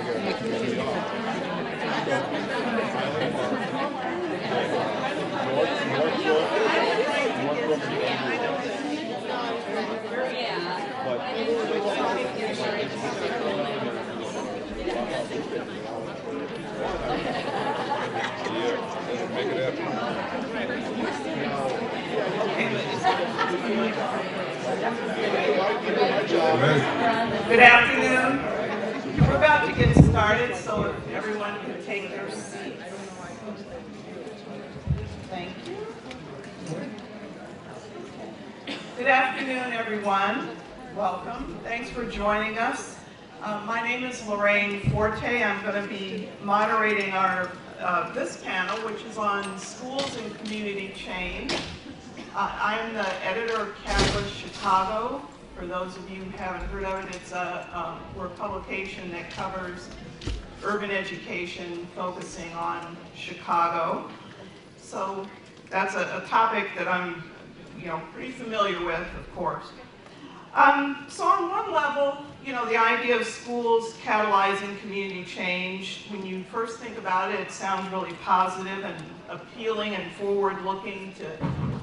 Good afternoon. We're about to get started, so if everyone can take their seats. Thank you. Good afternoon, everyone. Welcome. Thanks for joining us. My name is Lorraine Forte. I'm going to be moderating our this panel, which is on schools and community change. I'm the editor of Catalyst Chicago. For those of you who haven't heard of it, we're a publication that covers urban education, focusing on Chicago. So that's a topic that I'm, pretty familiar with, of course. So on one level, the idea of schools catalyzing community change, when you first think about it, it sounds really positive and appealing and forward-looking to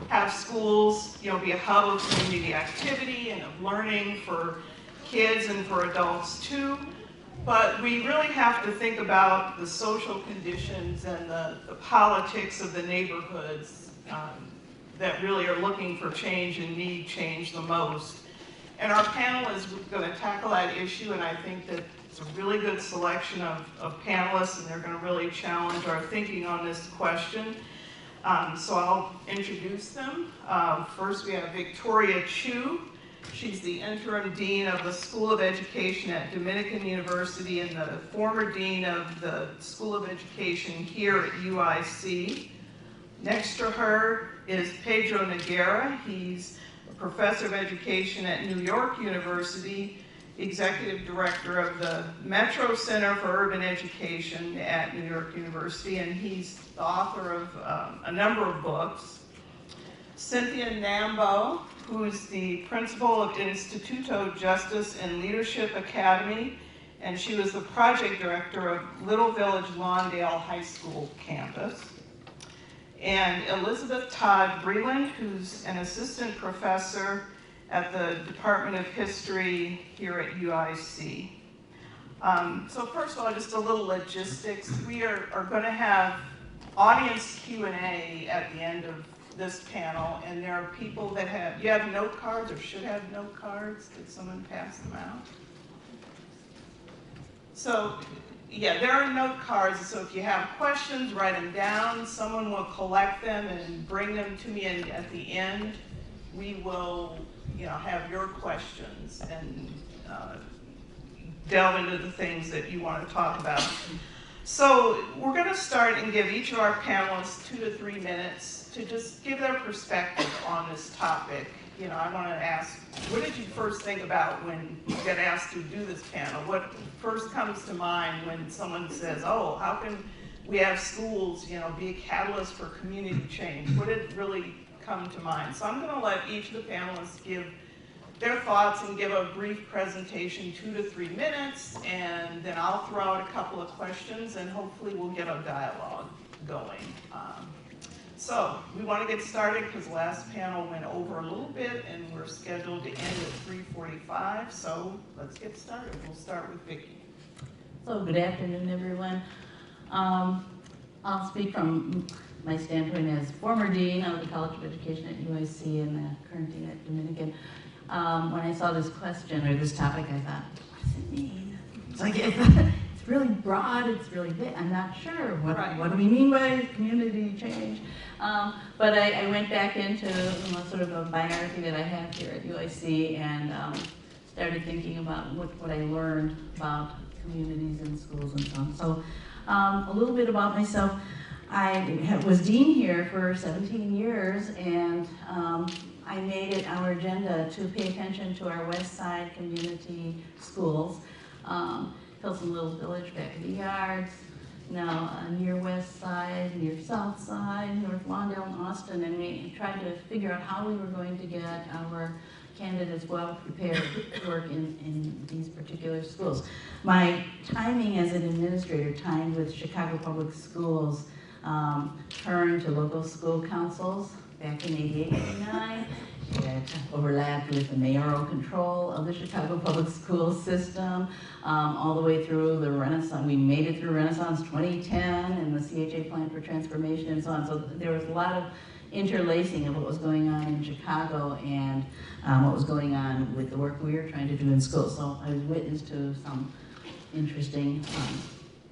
have schools, be a hub of community activity and of learning for kids and for adults too. But we really have to think about the social conditions and the politics of the neighborhoods that really are looking for change and need change the most. And our panel is going to tackle that issue, and I think that it's a really good selection of panelists, and they're going to really challenge our thinking on this question. So I'll introduce them. First, we have Victoria Chu. She's the interim dean of the School of Education at Dominican University and the former dean of the School of Education here at UIC. Next to her is Pedro Noguera. He's a professor of education at New York University, executive director of the Metro Center for Urban Education at New York University, and he's the author of a number of books. Cynthia Nambo, who is the principal of Instituto Justice and Leadership Academy, and she was the project director of Little Village Lawndale High School campus. And Elizabeth Todd Breland, who's an assistant professor at the Department of History here at UIC. So first of all, just a little logistics. We are going to have audience Q&A at the end of this panel, and there are people that you have note cards or should have note cards. Did someone pass them out? So, yeah, there are note cards, so if you have questions, write them down. Someone will collect them and bring them to me, and at the end, we will have your questions and delve into the things that you want to talk about. So we're going to start and give each of our panelists 2 to 3 minutes to just give their perspective on this topic. I want to ask, what did you first think about when you get asked to do this panel? What first comes to mind when someone says, oh, how can we have schools, be a catalyst for community change? What did really come to mind? So I'm going to let each of the panelists give their thoughts and give a brief presentation, 2 to 3 minutes, and then I'll throw out a couple of questions, and hopefully we'll get a dialogue going. So we want to get started because last panel went over a little bit, and we're scheduled to end at 3:45. So let's get started. We'll start with Vicki. So good afternoon, everyone. I'll speak from my standpoint as former dean of the College of Education at UIC and current dean at Dominican. When I saw this question or this topic, I thought, what does it mean? It's like it's really broad. It's really big. I'm not sure what do we mean by community change. But I went back into sort of a biography that I have here at UIC and started thinking about what I learned about communities and schools and so on. So a little bit about myself. I was dean here for 17 years, and I made it our agenda to pay attention to our West Side community schools. Pilsen Little Village, back of the yards, now near West Side, near South Side, North Lawndale and Austin, and we tried to figure out how we were going to get our candidates well prepared to work in these particular schools. My timing as an administrator timed with Chicago Public Schools, turned to local school councils back in 88, 89. It overlapped with the mayoral control of the Chicago Public School system, all the way through the Renaissance. We made it through Renaissance 2010 and the CHA Plan for Transformation and so on. So there was a lot of interlacing of what was going on in Chicago and what was going on with the work we were trying to do in schools. So I was witness to some interesting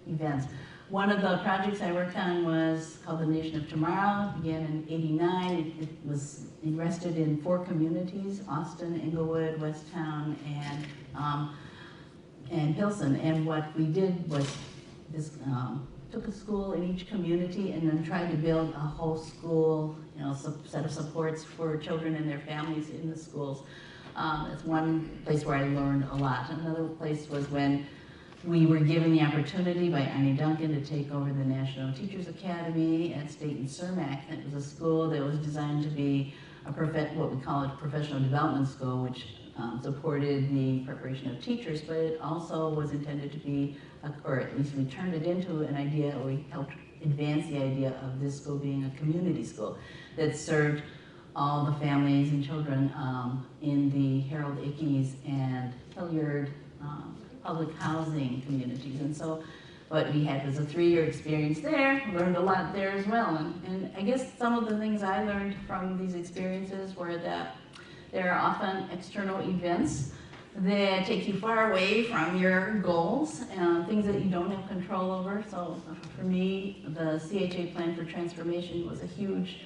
events. One of the projects I worked on was called The Nation of Tomorrow. It began in '89. It was rested in 4 communities: Austin, Englewood, Westtown, and Pilsen. And what we did was this, took a school in each community and then tried to build a whole school, set of supports for children and their families in the schools. That's one place where I learned a lot. Another place was when we were given the opportunity by Arne Duncan to take over the National Teachers Academy at State and Cermak. It was a school that was designed to be what we call a professional development school, which supported the preparation of teachers, but it also was intended to be, or at least we turned it into an idea, or we helped advance the idea of this school being a community school that served all the families and children in the Harold Ickes and Hilliard public housing communities. And so what we had was a 3-year experience there, learned a lot there as well. And I guess some of the things I learned from these experiences were that there are often external events that take you far away from your goals, things that you don't have control over. So for me, the CHA Plan for Transformation was a huge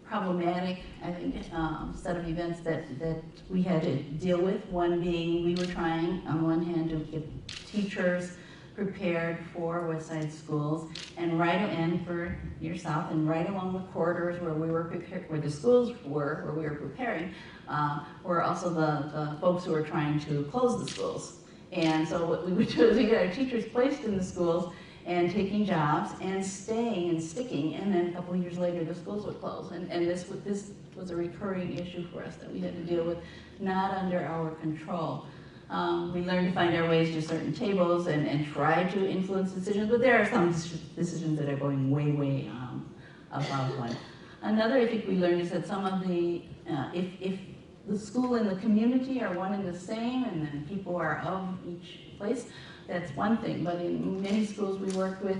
problematic, I think, set of events that we had to deal with. One being we were trying, on one hand, to get teachers prepared for West Side schools, and for your South, and right along the corridors where we were prepared, where the schools were, where we were preparing, were also the folks who were trying to close the schools. And so what we would do is we get our teachers placed in the schools and taking jobs and staying and sticking, and then a couple of years later the schools would close. And this was a recurring issue for us that we had to deal with, not under our control. We learned to find our ways to certain tables and try to influence decisions, but there are some decisions that are going way, way above one. Another I think we learned is that some of the, if the school and the community are one and the same, and then people are of each place, that's one thing. But in many schools we worked with,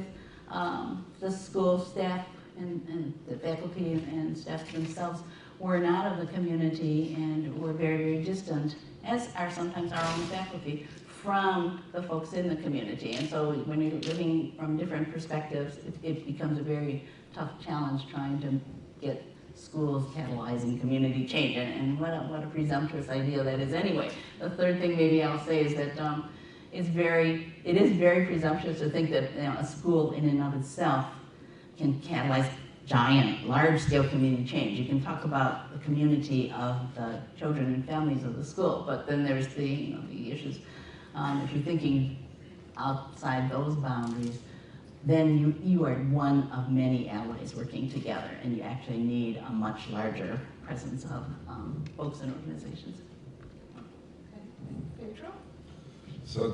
the school staff and the faculty and staff themselves were not of the community and were very, very distant, as are sometimes our own faculty, from the folks in the community. And so when you're living from different perspectives, it becomes a very tough challenge trying to get schools catalyzing community change. And what a presumptuous idea that is anyway. The third thing maybe I'll say is that it is very presumptuous to think that a school in and of itself can catalyze giant, large-scale community change. You can talk about the community of the children and families of the school, but then there's the issues. If you're thinking outside those boundaries, then you are one of many allies working together, and you actually need a much larger presence of folks and organizations. Okay. Pedro? So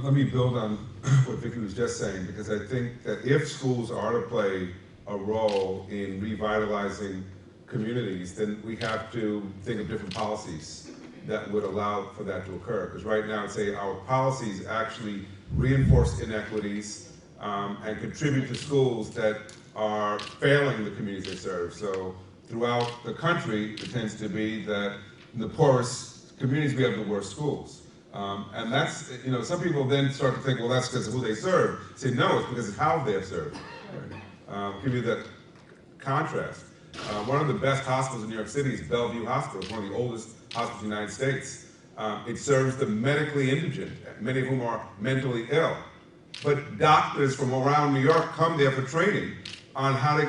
let me build on what Vicki was just saying, because I think that if schools are to play a role in revitalizing communities, then we have to think of different policies that would allow for that to occur. Because right now, I'd say our policies actually reinforce inequities and contribute to schools that are failing the communities they serve. So throughout the country, it tends to be that in the poorest communities, we have the worst schools. And that's, some people then start to think, well, that's because of who they serve. Say, no, it's because of how they're served. Give you that contrast. One of the best hospitals in New York City is Bellevue Hospital. It's one of the oldest hospitals in the United States. It serves the medically indigent, many of whom are mentally ill. But doctors from around New York come there for training on how to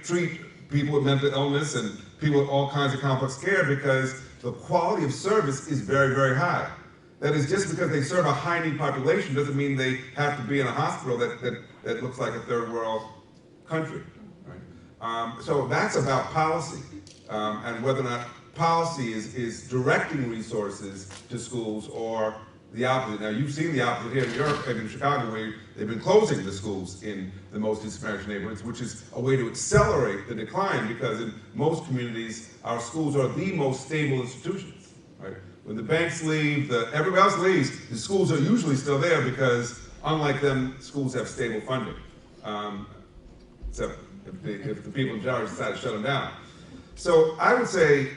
treat people with mental illness and people with all kinds of complex care, because the quality of service is very, very high. That is, just because they serve a high-need population doesn't mean they have to be in a hospital that looks like a third world country. Right? So that's about policy and whether or not policy is directing resources to schools or the opposite. Now, you've seen the opposite here in New York and in Chicago, where they've been closing the schools in the most disadvantaged neighborhoods, which is a way to accelerate the decline, because in most communities, our schools are the most stable institutions, right? When the banks leave, everybody else leaves, the schools are usually still there because, unlike them, schools have stable funding. Except if the people in charge decide to shut them down. So I would say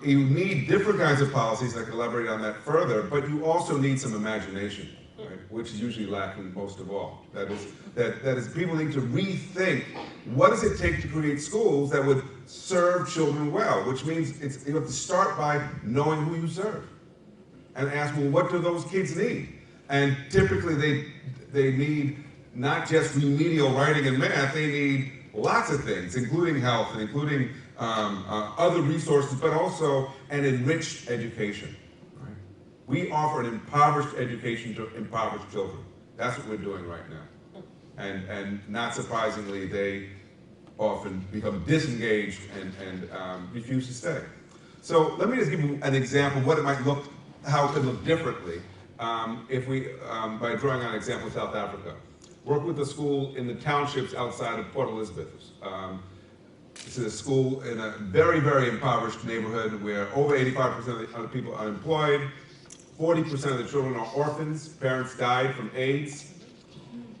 you need different kinds of policies. I can elaborate on that further, but you also need some imagination, right? Which is usually lacking most of all. That is, people need to rethink what does it take to create schools that would serve children well, which means you have to start by knowing who you serve and ask, well, what do those kids need? And typically they need not just remedial writing and math, they need lots of things, including health and including other resources, but also an enriched education. Right? We offer an impoverished education to impoverished children. That's what we're doing right now. And not surprisingly, they often become disengaged and refuse to stay. So let me just give you an example of what it might look, how it could look differently if we, by drawing on an example of South Africa. Work with a school in the townships outside of Port Elizabeth. This is a school in a very, very impoverished neighborhood where over 85% of the people are unemployed, 40% of the children are orphans, parents died from AIDS.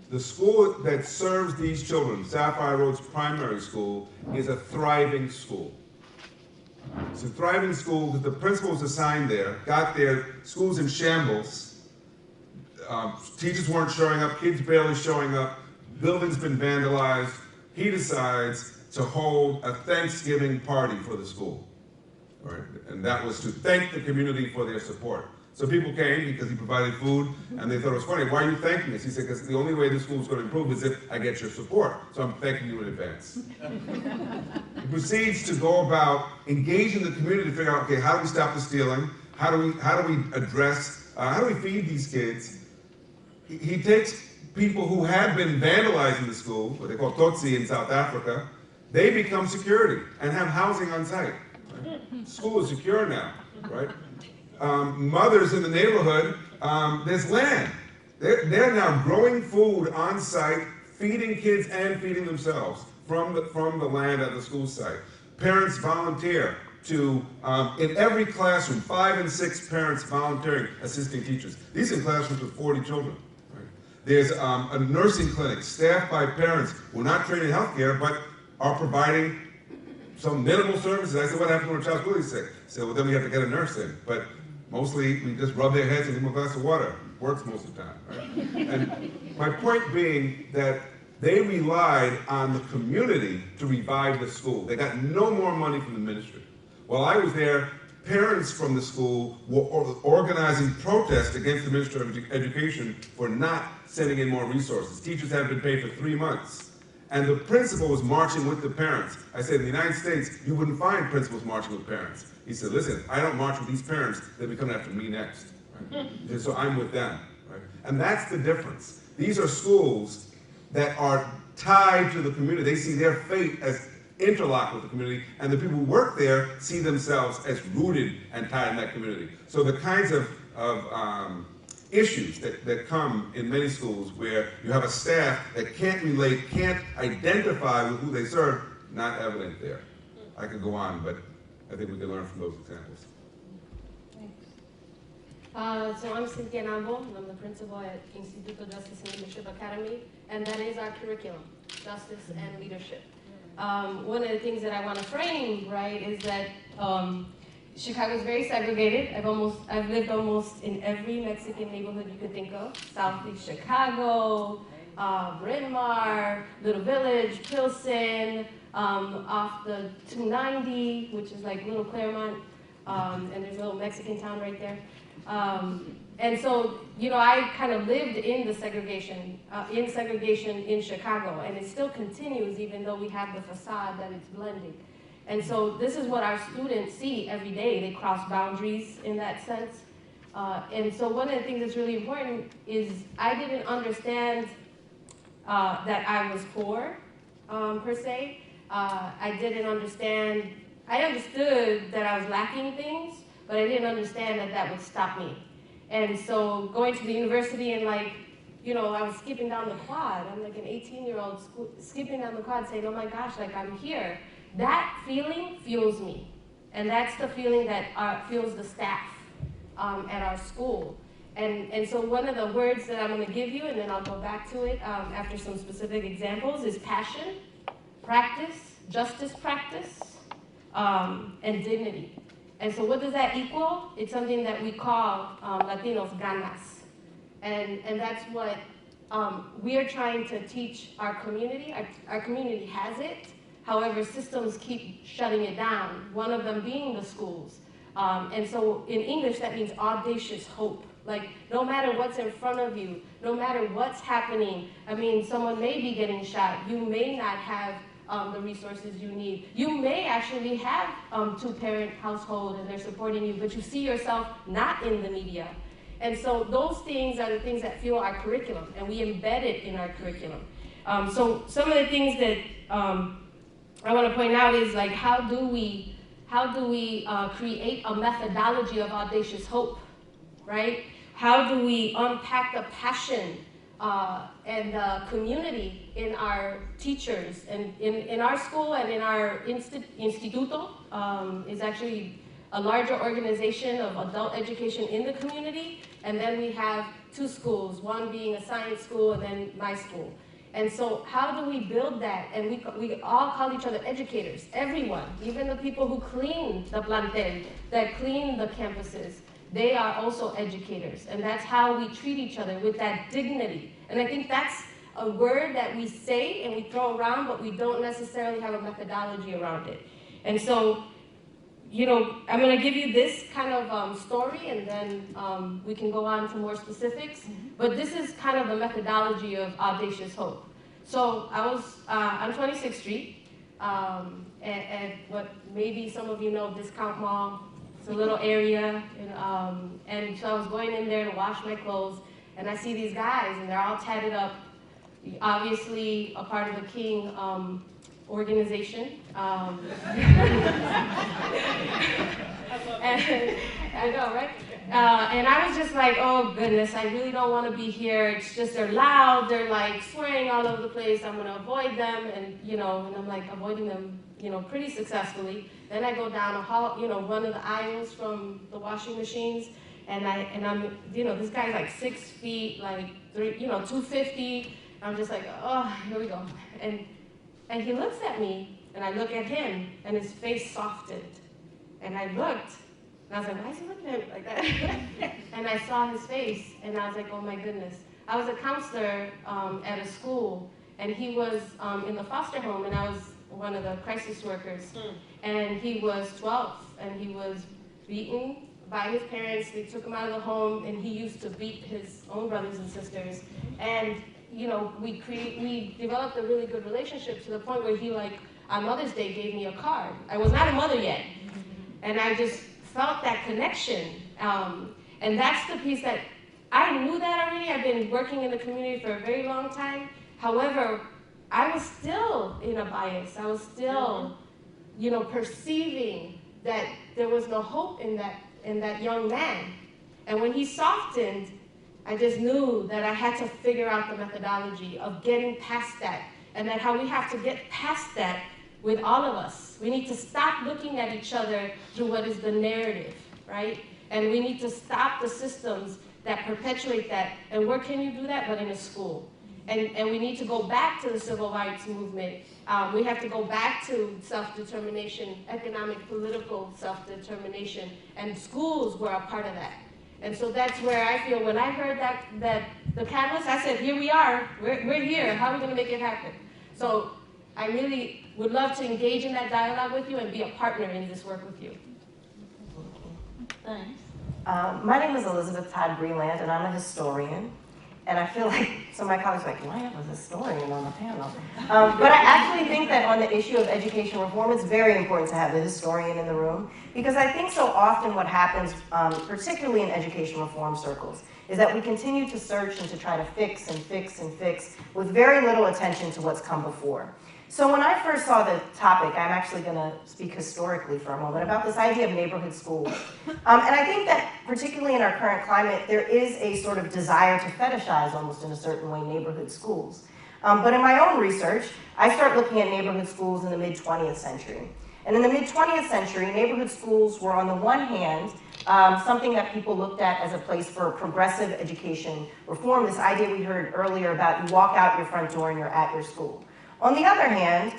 The school that serves these children, Sapphire Roads Primary School, is a thriving school. It's a thriving school because the principal was assigned there, got there, school's in shambles. Teachers weren't showing up, kids barely showing up, building's been vandalized. He decides to hold a Thanksgiving party for the school, right? And that was to thank the community for their support. So people came because he provided food, and they thought it was funny. Why are you thanking us? He said, because the only way this school is going to improve is if I get your support. So I'm thanking you in advance. He proceeds to go about engaging the community to figure out, okay, how do we stop the stealing? How do we address, how do we feed these kids? He takes people who had been vandalizing the school, what they call Tutsi in South Africa, they become security and have housing on site. Right? School is secure now, right? Mothers in the neighborhood, there's land. They're now growing food on site, feeding kids and feeding themselves from the land at the school site. Parents volunteer to, in every classroom, 5 and 6 parents volunteering, assisting teachers. These are classrooms with 40 children. There's a nursing clinic staffed by parents who are not trained in healthcare, but are providing some minimal services. I said, what happens when a child's really sick? I said, well, then we have to get a nurse in. But mostly, we just rub their heads and give them a glass of water. Works most of the time, right? And my point being that they relied on the community to revive the school. They got no more money from the ministry. While I was there, parents from the school were organizing protests against the Ministry of Education for not sending in more resources. Teachers hadn't been paid for 3 months. And the principal was marching with the parents. I said, in the United States, you wouldn't find principals marching with parents. He said, listen, I don't march with these parents, they'll be coming after me next. Right? And so I'm with them. Right? And that's the difference. These are schools that are tied to the community. They see their fate as interlocked with the community, and the people who work there see themselves as rooted and tied in that community. So the kinds of issues that come in many schools where you have a staff that can't relate, can't identify with who they serve, not evident there. I could go on, but I think we can learn from those examples. So I'm Cynthia Nambo, and I'm the principal at Instituto Justice and Leadership Academy, and that is our curriculum, Justice and Leadership. One of the things that I want to frame, right, is that Chicago is very segregated. I've lived almost in every Mexican neighborhood you could think of. Southeast Chicago, Bryn Mawr, Little Village, Pilsen, off the 290, which is like Little Claremont, and there's a little Mexican town right there. And so, you know, I kind of lived in the segregation, in Chicago, and it still continues even though we have the facade that it's blending. And so this is what our students see every day. They cross boundaries in that sense. And so one of the things that's really important is I didn't understand that I was poor, per se. I didn't understand I understood that I was lacking things, but I didn't understand that that would stop me. And so going to the university and like, you know, I was skipping down the quad. I'm like an 18-year-old skipping down the quad saying, oh my gosh, like I'm here. That feeling fuels me. And that's the feeling that fuels the staff at our school. And so one of the words that I'm gonna give you, and then I'll go back to it after some specific examples, is passion, practice, justice practice, and dignity. And so what does that equal? It's something that we call Latinos ganas. And that's what we are trying to teach our community. Our community has it. However, systems keep shutting it down, one of them being the schools. And so in English, that means audacious hope. Like, no matter what's in front of you, no matter what's happening, I mean, someone may be getting shot. You may not have the resources you need. You may actually have two-parent household and they're supporting you, but you see yourself not in the media. And so those things are the things that fuel our curriculum, and we embed it in our curriculum. So some of the things that I want to point out is like, how do we create a methodology of audacious hope, right? How do we unpack the passion and the community in our teachers? And in our school and in our instituto is actually a larger organization of adult education in the community. And then we have two schools, one being a science school and then my school. And so how do we build that? And we all call each other educators, everyone, even the people who clean the plantel, that clean the campuses. They are also educators, and that's how we treat each other, with that dignity. And I think that's a word that we say and we throw around, but we don't necessarily have a methodology around it. And so, you know, I'm gonna give you this kind of story, and then we can go on to more specifics. But this is kind of the methodology of Audacious Hope. So I was on 26th Street, at what maybe some of you know, Discount Mall. It's a little area, and so I was going in there to wash my clothes, and I see these guys, and they're all tatted up, obviously a part of the King organization. And, I know, right? And I was just like, oh goodness, I really don't want to be here. It's just, they're loud, they're like swearing all over the place. I'm going to avoid them, and I'm like avoiding them, pretty successfully. Then I go down a hall, one of the aisles from the washing machines, and I'm, this guy's like 6 feet, like 250. I'm just like, oh, here we go. And he looks at me, and I look at him, and his face softened. And I looked, and I was like, why is he looking at me like that? And I saw his face, and I was like, oh my goodness. I was a counselor at a school, and he was in the foster home, and I was one of the crisis workers. And he was 12, and he was beaten by his parents. They took him out of the home, and he used to beat his own brothers and sisters. And we developed a really good relationship to the point where he, like, on Mother's Day gave me a card. I was not a mother yet. And I just felt that connection. And that's the piece that I knew that already. I've been working in the community for a very long time. However, I was still in a bias. I was still, perceiving that there was no hope in that young man. And when he softened, I just knew that I had to figure out the methodology of getting past that, and that how we have to get past that with all of us. We need to stop looking at each other through what is the narrative, right? And we need to stop the systems that perpetuate that. And where can you do that? But in a school. And we need to go back to the civil rights movement. We have to go back to self-determination, economic, political self-determination, and schools were a part of that. And so that's where I feel, when I heard that the catalyst, I said, here we are, we're here, how are we gonna make it happen? So I really would love to engage in that dialogue with you and be a partner in this work with you. Thanks. My name is Elizabeth Todd Breland, and I'm a historian. And I feel like, so my colleagues are like, why have a historian on the panel? But I actually think that on the issue of education reform, it's very important to have the historian in the room, because I think so often what happens, particularly in education reform circles, is that we continue to search and to try to fix and fix and fix with very little attention to what's come before. So when I first saw the topic, I'm actually going to speak historically for a moment about this idea of neighborhood schools. And I think that particularly in our current climate, there is a sort of desire to fetishize almost in a certain way neighborhood schools. But in my own research, I start looking at neighborhood schools in the mid-20th century. And in the mid-20th century, neighborhood schools were on the one hand, something that people looked at as a place for progressive education reform, this idea we heard earlier about you walk out your front door and you're at your school. On the other hand,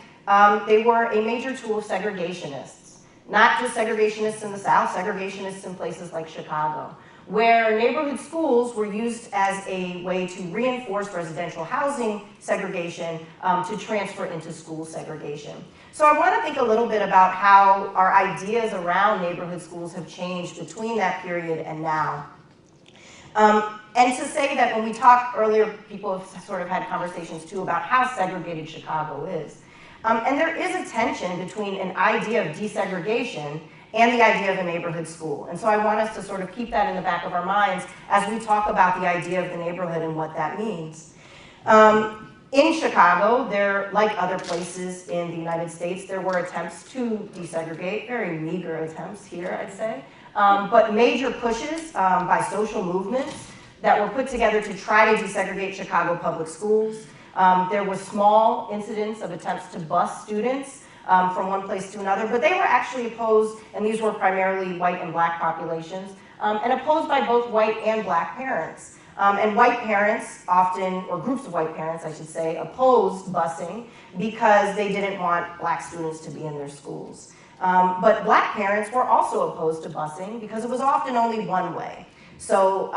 they were a major tool of segregationists, not just segregationists in the South, segregationists in places like Chicago, where neighborhood schools were used as a way to reinforce residential housing segregation to transfer into school segregation. So I want to think a little bit about how our ideas around neighborhood schools have changed between that period and now. And to say that when we talked earlier, people have sort of had conversations too about how segregated Chicago is. And there is a tension between an idea of desegregation and the idea of a neighborhood school. And so I want us to sort of keep that in the back of our minds as we talk about the idea of the neighborhood and what that means. In Chicago, there, like other places in the United States, there were attempts to desegregate, very meager attempts here, I'd say, but major pushes by social movements that were put together to try to desegregate Chicago public schools. There were small incidents of attempts to bus students from one place to another, but they were actually opposed, and these were primarily white and black populations, and opposed by both white and black parents. And white parents often, or groups of white parents, I should say, opposed busing because they didn't want black students to be in their schools. But black parents were also opposed to busing because it was often only one way. So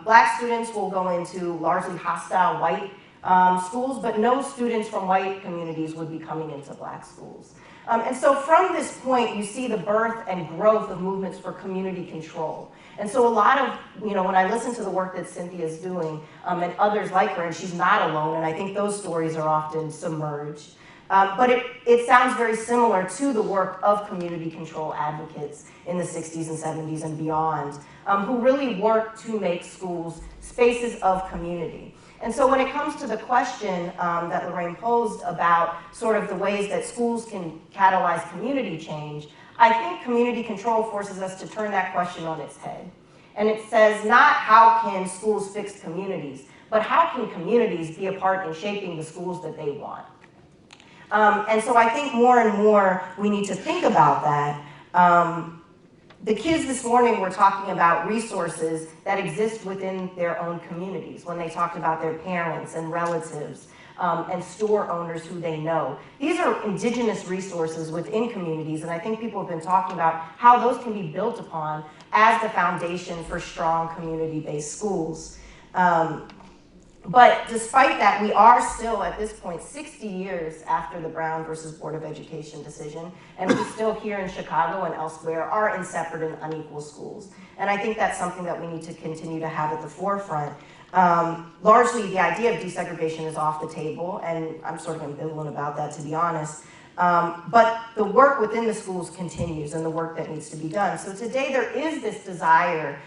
black students will go into largely hostile white schools, but no students from white communities would be coming into black schools. And so from this point, you see the birth and growth of movements for community control. And so a lot of, when I listen to the work that Cynthia's doing and others like her, and she's not alone, and I think those stories are often submerged. But it sounds very similar to the work of community control advocates in the 60s and 70s and beyond, who really work to make schools spaces of community. And so when it comes to the question that Lorraine posed about sort of the ways that schools can catalyze community change, I think community control forces us to turn that question on its head. And it says not how can schools fix communities, but how can communities be a part in shaping the schools that they want. And so I think more and more we need to think about that. The kids this morning were talking about resources that exist within their own communities when they talked about their parents and relatives and store owners who they know. These are indigenous resources within communities, and I think people have been talking about how those can be built upon as the foundation for strong community-based schools. But despite that, we are still, at this point, 60 years after the Brown versus Board of Education decision, and we still here in Chicago and elsewhere are in separate and unequal schools. And I think that's something that we need to continue to have at the forefront. Largely, the idea of desegregation is off the table, and I'm sort of ambivalent about that, to be honest. But the work within the schools continues and the work that needs to be done. So today there is this desire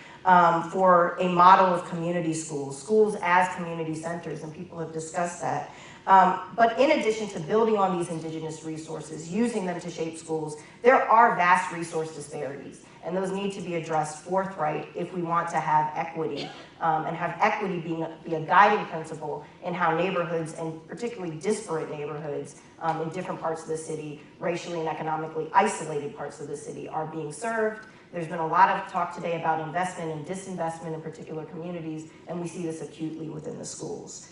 for a model of community schools, schools as community centers, and people have discussed that. But in addition to building on these indigenous resources, using them to shape schools, there are vast resource disparities, and those need to be addressed forthright if we want to have equity, and have equity be a guiding principle in how neighborhoods, and particularly disparate neighborhoods in different parts of the city, racially and economically isolated parts of the city, are being served. There's been a lot of talk today about investment and disinvestment in particular communities, and we see this acutely within the schools.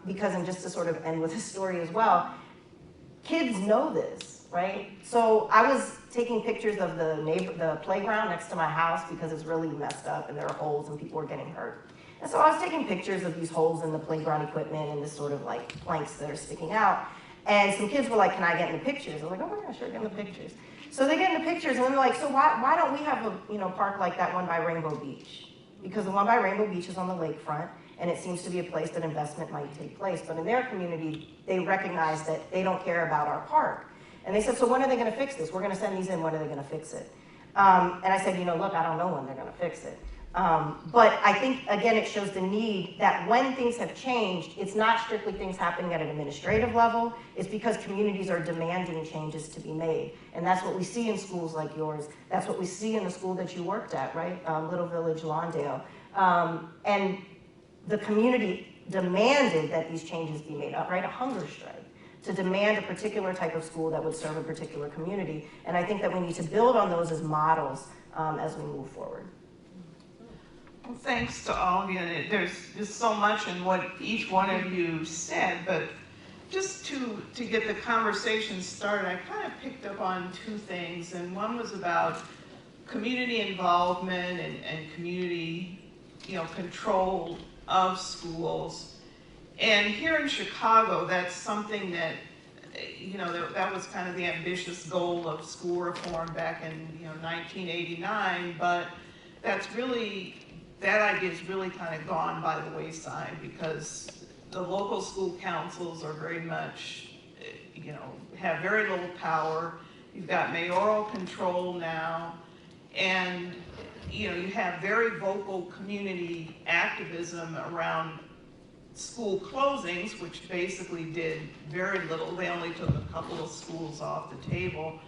Because, and just to sort of end with a story as well, kids know this, right? So I was taking pictures of the playground next to my house because it's really messed up and there are holes and people are getting hurt. And so I was taking pictures of these holes in the playground equipment and this sort of like planks that are sticking out. And some kids were like, "Can I get in the pictures?" I was like, "Oh yeah, sure, get in the pictures." So they get in the pictures and they're like, "So why don't we have a park like that one by Rainbow Beach?" Because the one by Rainbow Beach is on the lakefront, and it seems to be a place that investment might take place. But in their community, they recognize that they don't care about our park. And they said, "So when are they going to fix this? We're going to send these in. When are they going to fix it?" And I said, "Look, I don't know when they're going to fix it. But I think, again, it shows the need that when things have changed, it's not strictly things happening at an administrative level, it's because communities are demanding changes to be made. And that's what we see in schools like yours. That's what we see in the school that you worked at, right? Little Village, Lawndale. And the community demanded that these changes be made up, right? A hunger strike to demand a particular type of school that would serve a particular community. And I think that we need to build on those as models as we move forward. Well, thanks to all of you. And there's just so much in what each one of you said, but just to get the conversation started, I kind of picked up on two things. And one was about community involvement and community, control of schools. And here in Chicago, that's something that, that was kind of the ambitious goal of school reform back in, 1989, but that idea is really kind of gone by the wayside because the local school councils are very much, have very little power. You've got mayoral control now, and, you have very vocal community activism around school closings, which basically did very little. They only took a couple of schools off the table.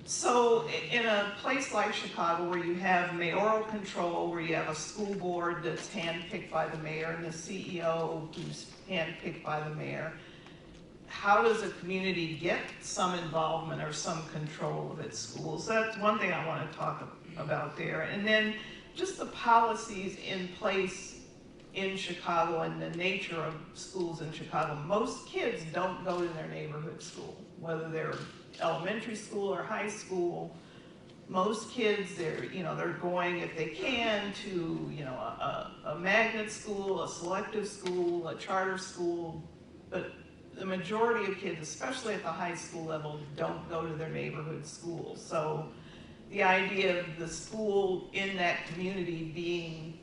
So in a place like Chicago where you have mayoral control, where you have a school board that's handpicked by the mayor and the CEO who's handpicked by the mayor, how does a community get some involvement or some control of its schools? That's one thing I want to talk about there. And then just the policies in place in Chicago and the nature of schools in Chicago. Most kids don't go to their neighborhood school, whether they're elementary school or high school. Most kids, they're going, if they can, to a magnet school, a selective school, a charter school, but the majority of kids, especially at the high school level, don't go to their neighborhood school. So the idea of the school in that community being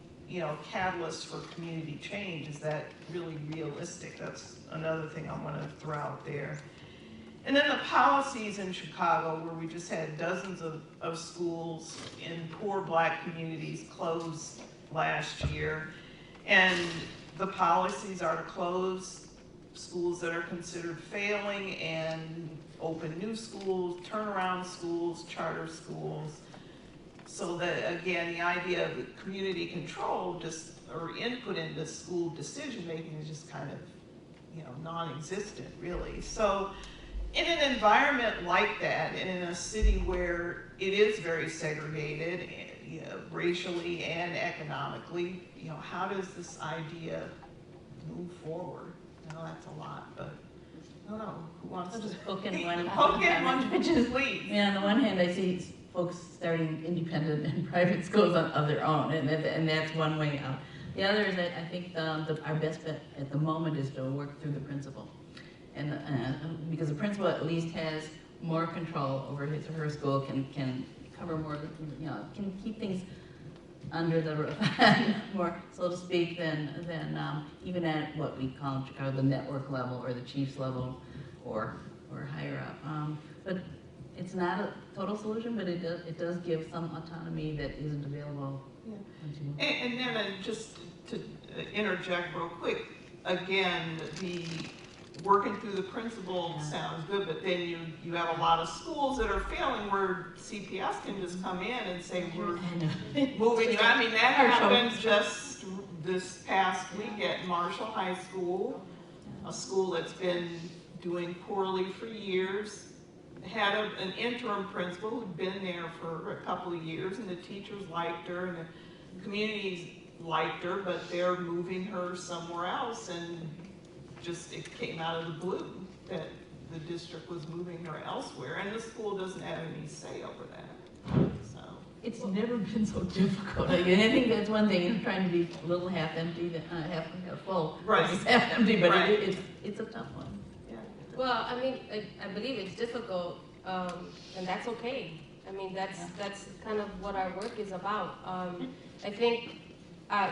catalyst for community change, is that really realistic? That's another thing I want to throw out there. And then the policies in Chicago, where we just had dozens of schools in poor Black communities close last year. And the policies are to close schools that are considered failing and open new schools, turnaround schools, charter schools. So that, again, the idea of community control or input into school decision making is just kind of, non-existent, really. So in an environment like that, and in a city where it is very segregated, racially and economically, how does this idea move forward? I know that's a lot, but I don't know. Who wants to just poke in one. Poke in one, which is, please. on the one hand, I see folks starting independent and private schools of their own, and that's one way out. The other is that I think our best bet at the moment is to work through the principal, and because the principal at least has more control over his or her school, can cover more, can keep things under the roof more, so to speak, than even at what we call in Chicago the network level or the chief's level or higher up. But it's not a total solution, but it does give some autonomy that isn't available. Yeah. And then just to interject real quick, again, the working through the principal sounds good, but then you have a lot of schools that are failing where CPS can just come in and say, we're moving you. I mean, that happened just this past week at Marshall High School, a school that's been doing poorly for years. Had an interim principal who'd been there for a couple of years, and the teachers liked her and the communities liked her, but they're moving her somewhere else, and just it came out of the blue that the district was moving her elsewhere, and the school doesn't have any say over that. So it's never been so difficult. I think that's one thing, trying to be a little half empty, half full, right. It's half empty, but right. it's a tough one. Well, I mean, I believe it's difficult, and that's okay. I mean, that's kind of what our work is about. I think, I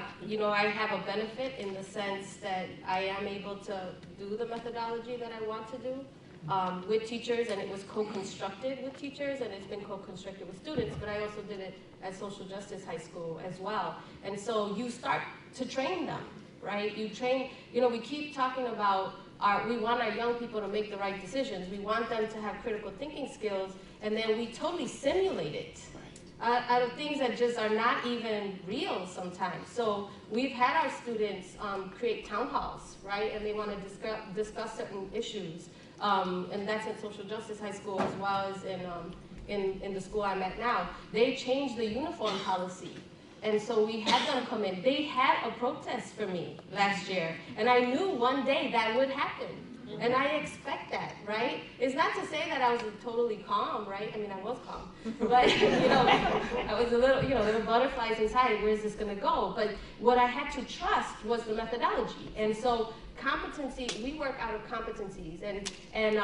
have a benefit in the sense that I am able to do the methodology that I want to do. with teachers, and it was co-constructed with teachers, and it's been co-constructed with students, but I also did it at Social Justice High School as well. And so you start to train them, right? You train, you know, we keep talking about we want our young people to make the right decisions. We want them to have critical thinking skills, and then we totally simulate it out of things that just are not even real sometimes. So we've had our students create town halls, right? And they want to discuss certain issues. And that's at Social Justice High School as well as in the school I'm at now. They changed the uniform policy. And so we had them come in. They had a protest for me last year. And I knew one day that would happen. And I expect that, right? It's not to say that I was totally calm, right? I mean, I was calm. But, you know, I was a little, you know, there were butterflies inside. Where's this going to go? But what I had to trust was the methodology. And so competency, we work out of competencies. And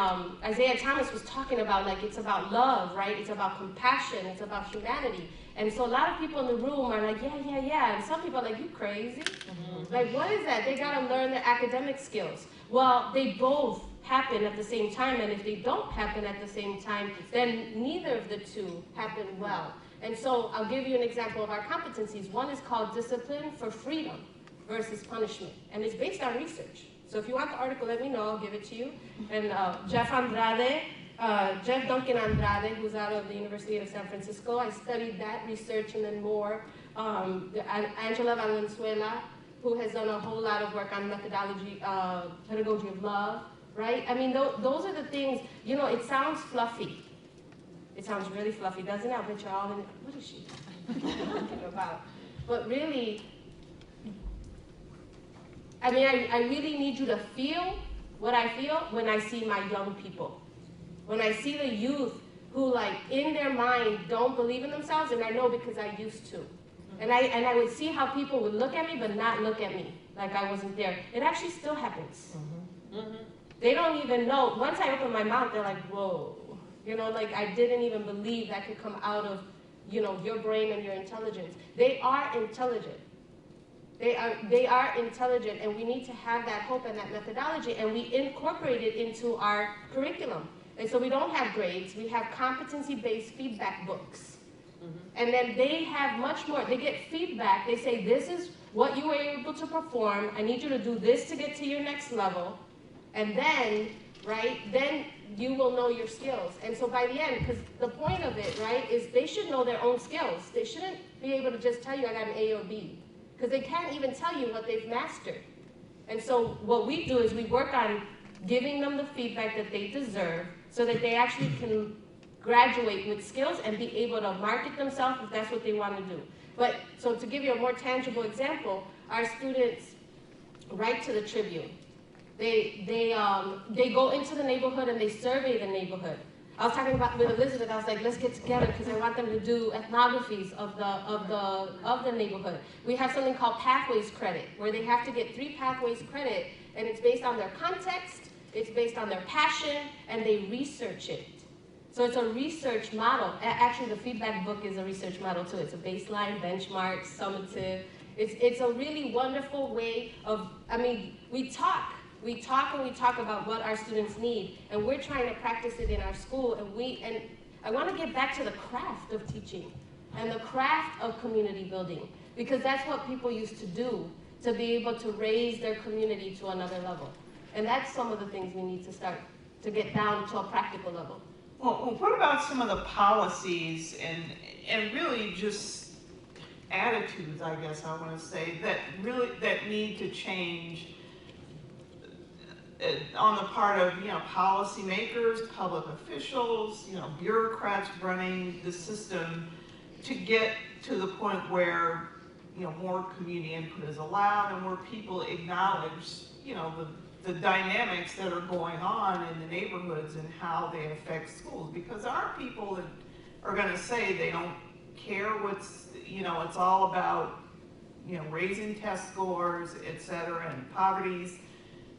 Isaiah Thomas was talking about, like, it's about love, right? It's about compassion. It's about humanity. And so a lot of people in the room are like, yeah. And some people are like, you crazy? Like, what is that? They got to learn their academic skills. Well, they both happen at the same time, and if they don't happen at the same time, then neither of the two happen well. And so I'll give you an example of our competencies. One is called Discipline for Freedom versus Punishment, and it's based on research. So if you want the article, let me know, I'll give it to you. And Jeff Duncan Andrade, who's out of the University of San Francisco, I studied that research and then more. Angela Valenzuela, who has done a whole lot of work on methodology, pedagogy of love, right? I mean, those are the things, you know, it sounds fluffy. It sounds really fluffy, doesn't it? I bet you're all in, what is she talking about? But really, I mean, I really need you to feel what I feel when I see my young people. When I see the youth who, like, in their mind don't believe in themselves, and I know because I used to. And I would see how people would look at me, but not look at me like I wasn't there. It actually still happens. They don't even know. Once I open my mouth, they're like, whoa. You know, like, I didn't even believe that could come out of, you know, your brain and your intelligence. They are intelligent. They are intelligent, and we need to have that hope and that methodology, and we incorporate it into our curriculum. And so we don't have grades. We have competency-based feedback books. And then they have much more. They get feedback. They say, this is what you were able to perform. I need you to do this to get to your next level. And then, right, then you will know your skills. And so by the end, because the point of it, right, is they should know their own skills. They shouldn't be able to just tell you I got an A or B, because they can't even tell you what they've mastered. And so what we do is we work on giving them the feedback that they deserve so that they actually can graduate with skills and be able to market themselves if that's what they want to do. But, so to give you a more tangible example, our students write to the Tribune. They go into the neighborhood and they survey the neighborhood. I was talking about with Elizabeth, I was like, let's get together because I want them to do ethnographies of the neighborhood. We have something called Pathways Credit, where they have to get 3 Pathways Credit, and it's based on their context, it's based on their passion, and they research it. So it's a research model. Actually, the feedback book is a research model too. It's a baseline, benchmark, summative. It's a really wonderful way of, I mean, we talk about what our students need, and we're trying to practice it in our school, and I want to get back to the craft of teaching and the craft of community building, because that's what people used to do to be able to raise their community to another level. And that's some of the things we need to start to get down to a practical level. Well, what about some of the policies and really just attitudes, I guess I want to say, that need to change on the part of, you know, policymakers, public officials, you know, bureaucrats running the system to get to the point where, you know, more community input is allowed and more people acknowledge, you know, the dynamics that are going on in the neighborhoods and how they affect schools. Because there are people that are going to say they don't care what's, you know, it's all about, you know, raising test scores, et cetera, and poverty's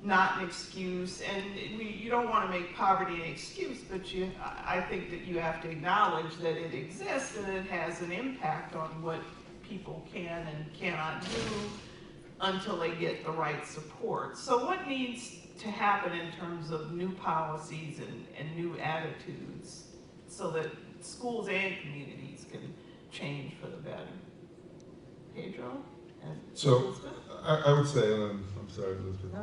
not an excuse. And you don't want to make poverty an excuse, but I think that you have to acknowledge that it exists and it has an impact on what people can and cannot do until they get the right support. So what needs to happen in terms of new policies and new attitudes so that schools and communities can change for the better? Pedro? And So Elizabeth? I would say, and I'm sorry, Elizabeth,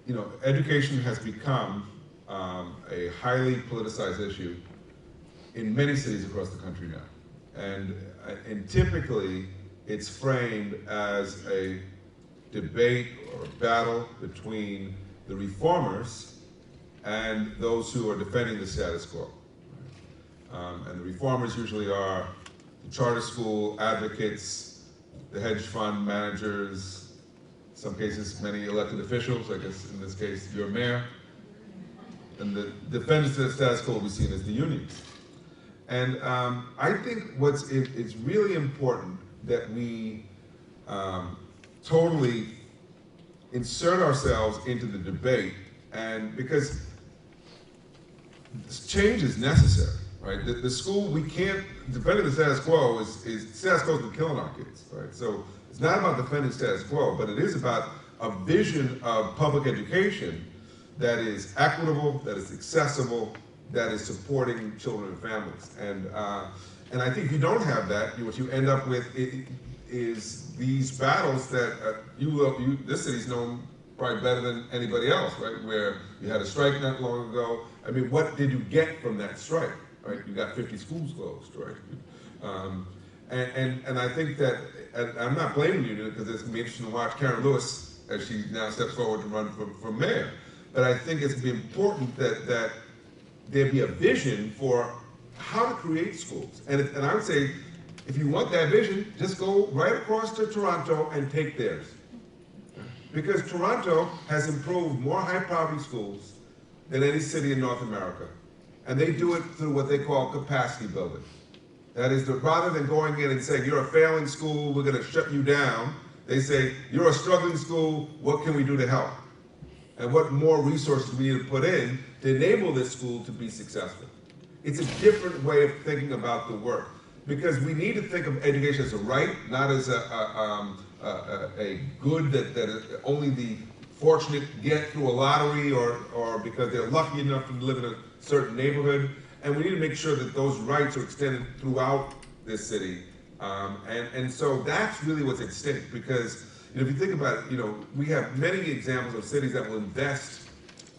you know, education has become a highly politicized issue in many cities across the country now. And typically, it's framed as a debate or a battle between the reformers and those who are defending the status quo. And the reformers usually are the charter school advocates, the hedge fund managers, in some cases many elected officials, I guess in this case your mayor, and the defenders of the status quo will be seen as the unions. And I think it's really important that we totally insert ourselves into the debate, and because change is necessary, right? The school, we can't, defending the status quo status quo has been killing our kids, right? So it's not about defending status quo, but it is about a vision of public education that is equitable, that is accessible, that is supporting children and families. And I think if you don't have that, what you end up with is these battles that this city's known probably better than anybody else, right? Where you had a strike not long ago. I mean, what did you get from that strike, right? You got 50 schools closed, right? And I think that, and I'm not blaming you because it's gonna be interesting to watch Karen Lewis as she now steps forward to run for mayor. But I think it's gonna be important that there be a vision for how to create schools. And I would say, if you want that vision, just go right across to Toronto and take theirs. Because Toronto has improved more high poverty schools than any city in North America. And they do it through what they call capacity building. That is, rather than going in and saying, you're a failing school, we're gonna shut you down, they say, you're a struggling school, what can we do to help? And what more resources we need to put in to enable this school to be successful. It's a different way of thinking about the work, because we need to think of education as a right, not as a good that only the fortunate get through a lottery or because they're lucky enough to live in a certain neighborhood. And we need to make sure that those rights are extended throughout this city. And so that's really what's at stake, because if you think about it, we have many examples of cities that will invest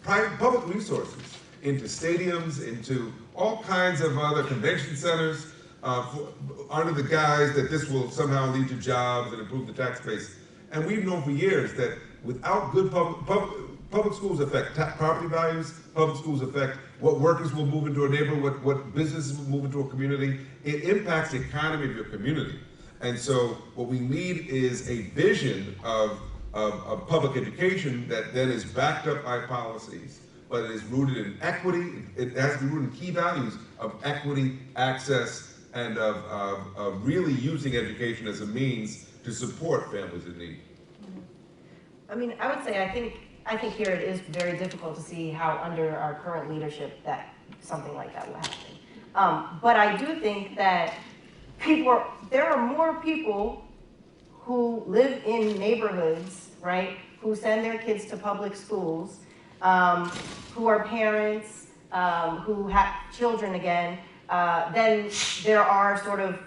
public resources into stadiums, into all kinds of other convention centers, under the guise that this will somehow lead to jobs and improve the tax base. And we've known for years that without good public schools affect property values, public schools affect what workers will move into a neighborhood, what businesses will move into a community. It impacts the economy of your community. And so what we need is a vision of public education that then is backed up by policies, but it is rooted in equity. It has to be rooted in key values of equity, access, and of really using education as a means to support families in need. I mean, I would say, I think here it is very difficult to see how under our current leadership that something like that will happen. But I do think that there are more people who live in neighborhoods, right, who send their kids to public schools, who are parents, who have children again, then there are sort of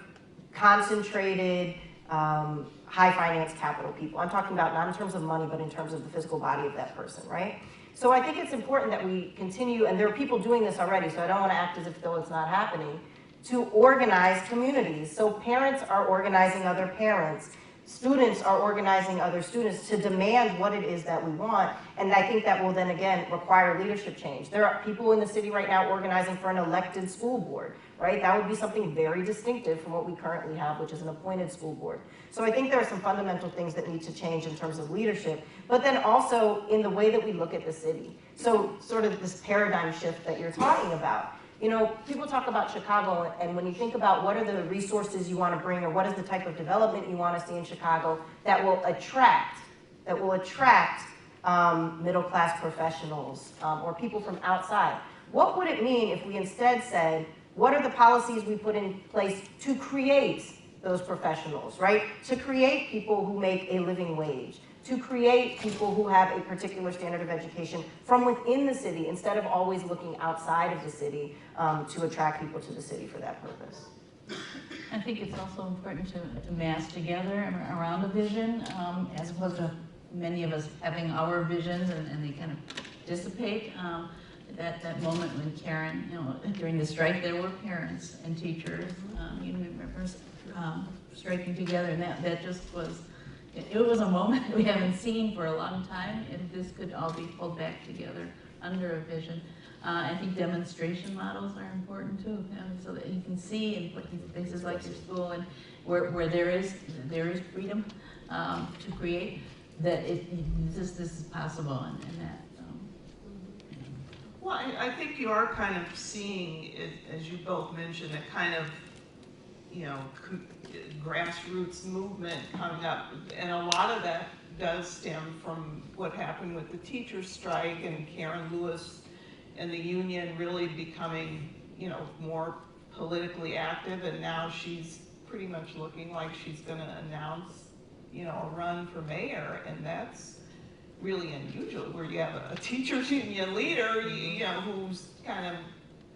concentrated high finance capital people. I'm talking about not in terms of money, but in terms of the physical body of that person, right? So I think it's important that we continue, and there are people doing this already, so I don't want to act as if though it's not happening, to organize communities. So parents are organizing other parents. Students are organizing other students to demand what it is that we want. And I think that will then again require leadership change. There are people in the city right now organizing for an elected school board, right? That would be something very distinctive from what we currently have, which is an appointed school board. So I think there are some fundamental things that need to change in terms of leadership, but then also in the way that we look at the city. So sort of this paradigm shift that you're talking about. People talk about Chicago, and when you think about what are the resources you want to bring, or what is the type of development you want to see in Chicago that will attract middle-class professionals or people from outside. What would it mean if we instead said, what are the policies we put in place to create those professionals, right? To create people who make a living wage, to create people who have a particular standard of education from within the city instead of always looking outside of the city to attract people to the city for that purpose. I think it's also important to mass together around a vision, as opposed to many of us having our visions and they kind of dissipate. That moment when Karen, during the strike, there were parents and teachers, union members striking together, and that just was, it was a moment we haven't seen for a long time, and this could all be pulled back together under a vision. I think demonstration models are important too, so that you can see in places like your school and where there is freedom to create, that this is possible, and that. Well, I think you are kind of seeing, as you both mentioned, a kind of, grassroots movement coming up. And a lot of that does stem from what happened with the teachers' strike and Karen Lewis and the union really becoming, more politically active. And now she's pretty much looking like she's going to announce, a run for mayor. And that's really unusual, where you have a teachers union leader, who's kind of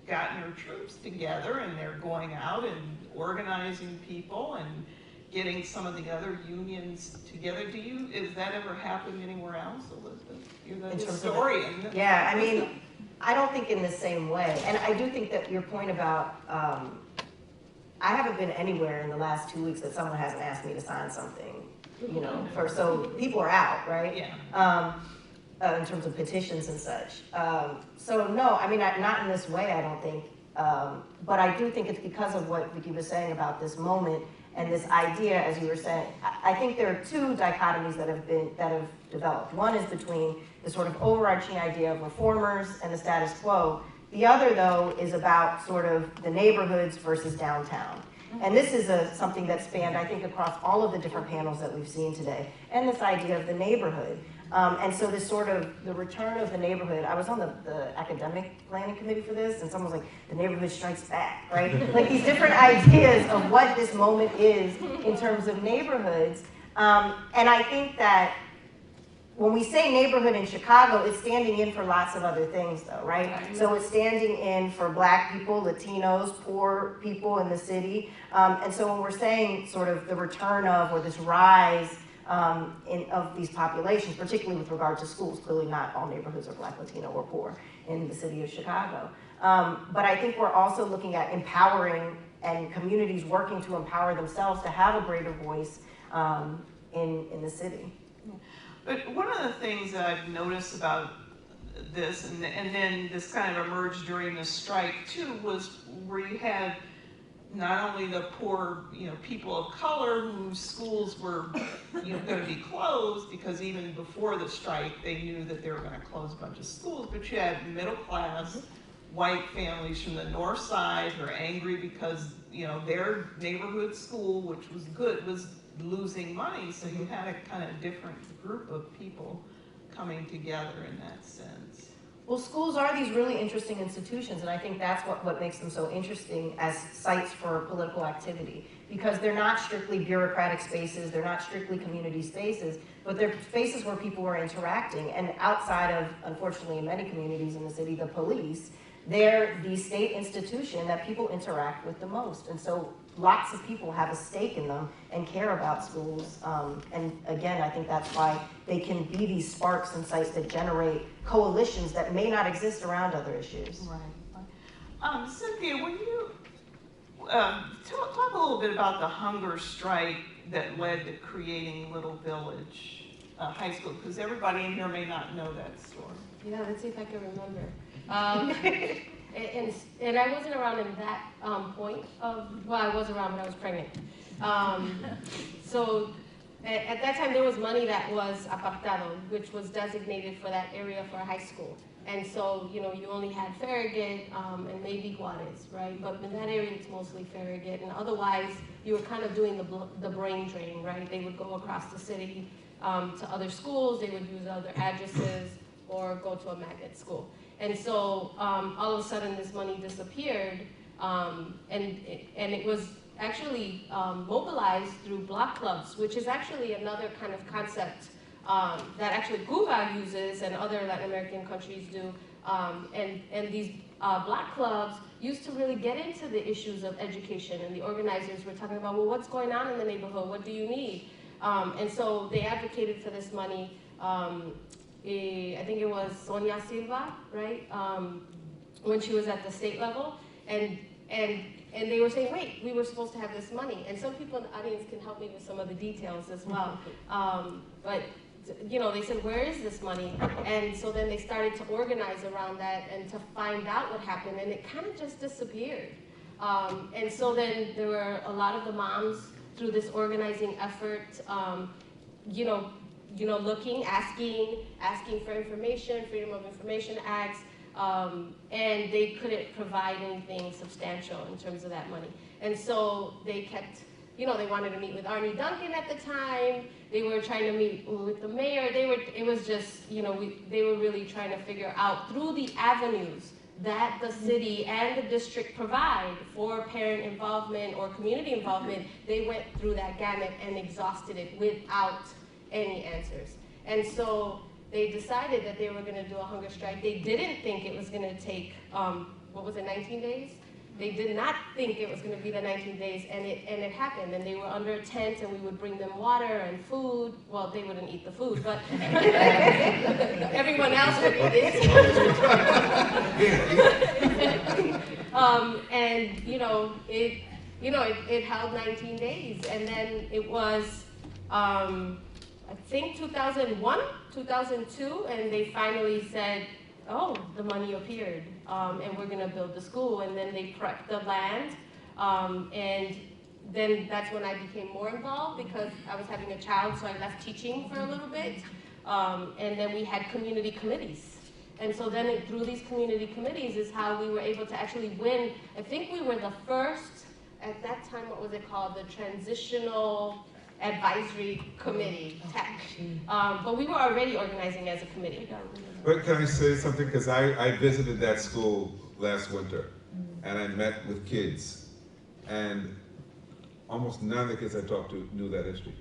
gotten her troops together and they're going out and organizing people and getting some of the other unions together. Is that ever happened anywhere else, Elizabeth? You're the historian. Yeah, I mean, I don't think in the same way. And I do think that your point about, I haven't been anywhere in the last 2 weeks that someone hasn't asked me to sign something. So people are out, right? Yeah. In terms of petitions and such. So no, I mean, not in this way, I don't think. But I do think it's because of what Vicki was saying about this moment and this idea, as you were saying. I think there are two dichotomies that have developed. One is between the sort of overarching idea of reformers and the status quo. The other, though, is about sort of the neighborhoods versus downtown. And this is something that spanned, I think, across all of the different panels that we've seen today, and this idea of the neighborhood. And so this sort of, the return of the neighborhood, I was on the academic planning committee for this, and someone was like, the neighborhood strikes back, right? Like these different ideas of what this moment is in terms of neighborhoods. And I think that when we say neighborhood in Chicago, it's standing in for lots of other things though, right? So it's standing in for Black people, Latinos, poor people in the city. And so when we're saying sort of the return of, or this rise of these populations, particularly with regard to schools, clearly not all neighborhoods are Black, Latino, or poor in the city of Chicago. But I think we're also looking at empowering and communities working to empower themselves to have a greater voice in the city. But one of the things that I've noticed about this, and then this kind of emerged during the strike too, was where you had not only the poor, people of color whose schools were, going to be closed, because even before the strike they knew that they were going to close a bunch of schools, but you had middle class white families from the north side who are angry because, their neighborhood school, which was good, was losing money. So you had a kind of different group of people coming together in that sense. Well, schools are these really interesting institutions, and I think that's what makes them so interesting as sites for political activity, because they're not strictly bureaucratic spaces, they're not strictly community spaces, but they're spaces where people are interacting. And outside of, unfortunately, in many communities in the city, the police, they're the state institution that people interact with the most. And so lots of people have a stake in them and care about schools. And again, I think that's why they can be these sparks and sites that generate coalitions that may not exist around other issues. Right. Cynthia, when you talk a little bit about the hunger strike that led to creating Little Village High School, because everybody in here may not know that story. Yeah, let's see if I can remember. And I wasn't around in that point of, well, I was around when I was pregnant. So at that time there was money that was apartado, which was designated for that area for a high school. And so, you only had Farragut and maybe Juarez, right? But in that area it's mostly Farragut, and otherwise you were kind of doing the brain drain, right? They would go across the city to other schools, they would use other addresses, or go to a magnet school. And so all of a sudden this money disappeared, and actually mobilized through block clubs, which is actually another kind of concept that actually Cuba uses and other Latin American countries do. And these block clubs used to really get into the issues of education, and the organizers were talking about, well, what's going on in the neighborhood? What do you need? And so they advocated for this money. I think it was Sonia Silva, right? When she was at the state level, and they were saying, wait, we were supposed to have this money. And some people in the audience can help me with some of the details as well. But you know, they said, where is this money? And so then they started to organize around that and to find out what happened, and it kind of just disappeared. And so then there were a lot of the moms through this organizing effort, looking, asking for information, Freedom of Information Acts, and they couldn't provide anything substantial in terms of that money. And so they kept, they wanted to meet with Arne Duncan at the time. They were trying to meet with the mayor. It was just, they were really trying to figure out through the avenues that the city and the district provide for parent involvement or community involvement. They went through that gamut and exhausted it without any answers. And so they decided that they were going to do a hunger strike. They didn't think it was going to take, 19 days? They did not think it was going to be the 19 days, and it happened. And they were under a tent, and we would bring them water and food. Well, they wouldn't eat the food, but everyone else would eat it. It held 19 days, and then it was, I think 2001, 2002, and they finally said, oh, the money appeared, and we're going to build the school. And then they prepped the land, and then that's when I became more involved because I was having a child, so I left teaching for a little bit. And then we had community committees. And so then through these community committees is how we were able to actually win. I think we were the first, at that time, what was it called? The Transitional Advisory Committee, TAC. But we were already organizing as a committee. But can I say something? Because I visited that school last winter, and I met with kids, and almost none of the kids I talked to knew that history.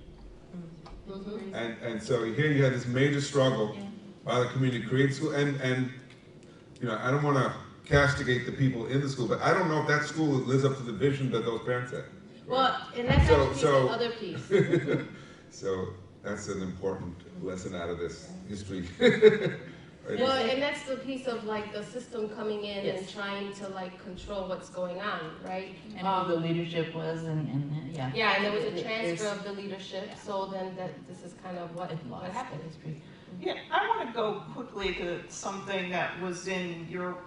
Mm-hmm. And so here you had this major struggle by the community to create school, and I don't want to castigate the people in the school, but I don't know if that school lives up to the vision that those parents had. Well, and that's the other piece. So that's an important lesson out of this history. Right? Well, and that's the piece of like the system coming in and trying to like control what's going on, right? And who the leadership was, and yeah. Yeah, and there was a transfer of the leadership. So then this is kind of what happened. Yeah, I want to go quickly to something that was in your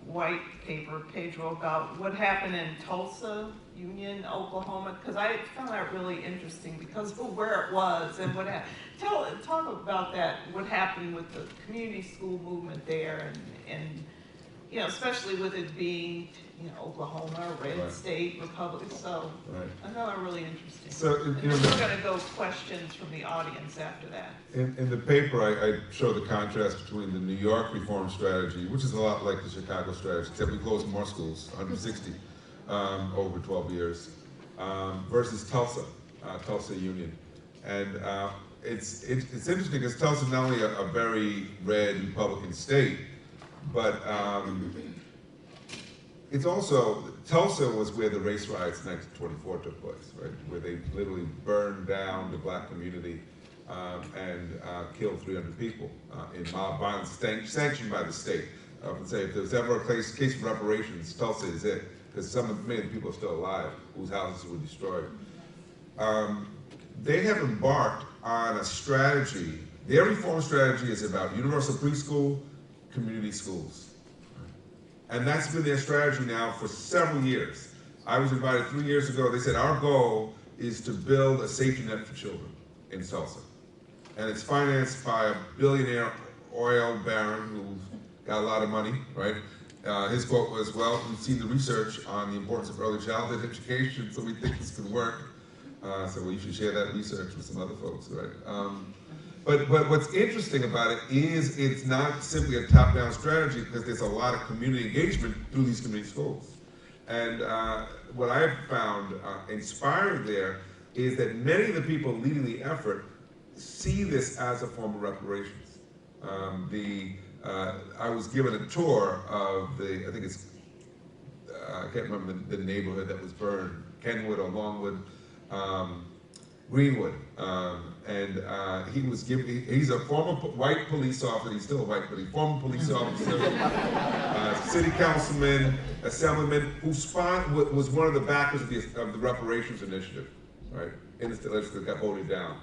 white paper, Pedro, about what happened in Tulsa Union, Oklahoma, because I found that really interesting because of where it was and what happened. Talk about that, what happened with the community school movement there, and especially with it being, Oklahoma, red state, Republic, so I found that really interesting. So, we're going to go questions from the audience after that. In the paper, I show the contrast between the New York reform strategy, which is a lot like the Chicago strategy, except we closed more schools, 160 over 12 years, versus Tulsa Union. And it's interesting because Tulsa is not only a very red Republican state, but it's also, Tulsa was where the race riots in 1924 took place, right? Where they literally burned down the black community and killed 300 people in mob violence sanctioned by the state. I often say if there's ever a case of reparations, Tulsa is it, because many of the people are still alive whose houses were destroyed. They have embarked on a strategy. Their reform strategy is about universal preschool, community schools. And that's been their strategy now for several years. I was invited 3 years ago. They said, our goal is to build a safety net for children in Tulsa. And it's financed by a billionaire oil baron who's got a lot of money, right? His quote was, well, we've seen the research on the importance of early childhood education, so we think this can work. So you should share that research with some other folks, right? But what's interesting about it is it's not simply a top-down strategy because there's a lot of community engagement through these community schools. And what I've found inspiring there is that many of the people leading the effort see this as a form of reparations. I was given a tour of I think it's, I can't remember the neighborhood that was burned, Kenwood or Longwood, Greenwood. He's a former white police officer, he's still a white, but he's a former police officer, city councilman, assemblyman, who was one of the backers of the reparations initiative, right? In the legislature that got voted down.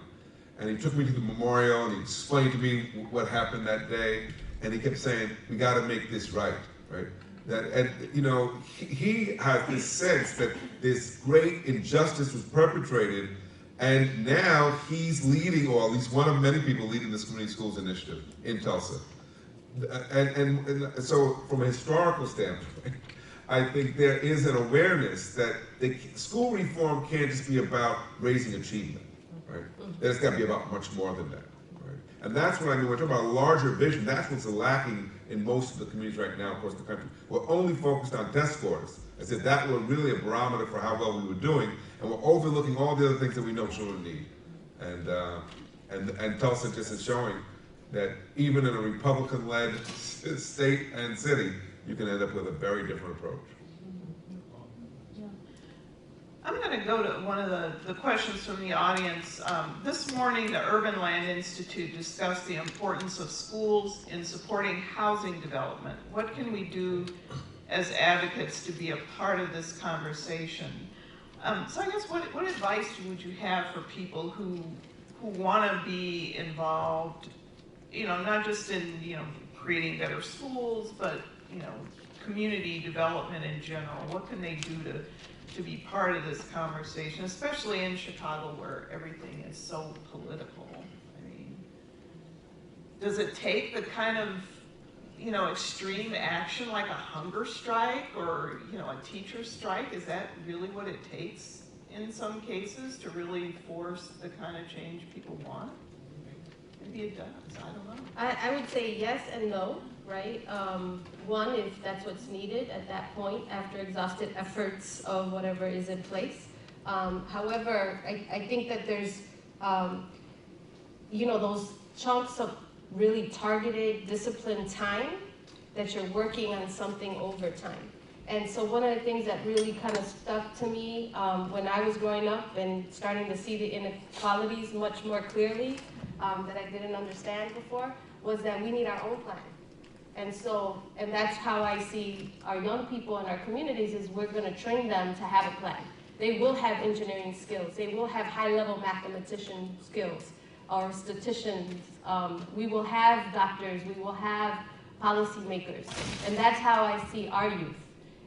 And he took me to the memorial and he explained to me what happened that day. And he kept saying, we gotta make this right, right? He has this sense that this great injustice was perpetrated, and now he's leading, or at least one of many people leading this community schools initiative in Tulsa. And so from a historical standpoint, I think there is an awareness that school reform can't just be about raising achievement, right? It's got to be about much more than that, right? And that's what I mean, when we're talking about a larger vision, that's what's lacking in most of the communities right now across the country. We're only focused on test scores. I said that was really a barometer for how well we were doing, and we're overlooking all the other things that we know children need. And Tulsa just is showing that even in a Republican-led state and city, you can end up with a very different approach. I'm going to go to one of the questions from the audience. This morning, the Urban Land Institute discussed the importance of schools in supporting housing development. What can we do as advocates to be a part of this conversation? So I guess what advice would you have for people who want to be involved, not just in, creating better schools, but, community development in general? What can they do to be part of this conversation, especially in Chicago where everything is so political? I mean, does it take the kind of, extreme action like a hunger strike or, a teacher strike? Is that really what it takes in some cases to really force the kind of change people want? Maybe it does, I don't know. I would say yes and no, right? One, if that's what's needed at that point after exhausted efforts of whatever is in place. However, I think that there's, those chunks of really targeted, disciplined time that you're working on something over time. And so one of the things that really kind of stuck to me when I was growing up and starting to see the inequalities much more clearly that I didn't understand before was that we need our own plan. And that's how I see our young people in our communities is we're going to train them to have a plan. They will have engineering skills. They will have high-level mathematician skills or statisticians. We will have doctors. We will have policymakers. And that's how I see our youth.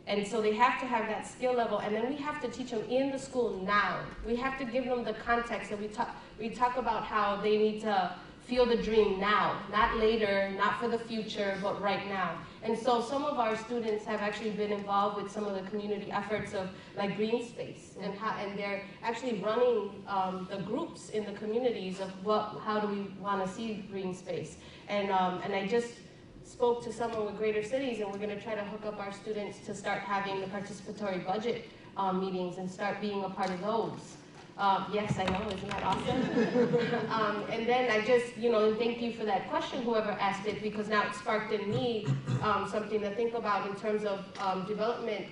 And so they have to have that skill level, and then we have to teach them in the school now. We have to give them the context, and we talk about how they need to feel the dream now, not later, not for the future, but right now. And so some of our students have actually been involved with some of the community efforts of like Green Space, and they're actually running the groups in the communities of how do we want to see green space. And I just spoke to someone with Greater Cities, and we're going to try to hook up our students to start having the participatory budget meetings and start being a part of those. Yes, I know, isn't that awesome? And then I just, thank you for that question, whoever asked it, because now it sparked in me something to think about in terms of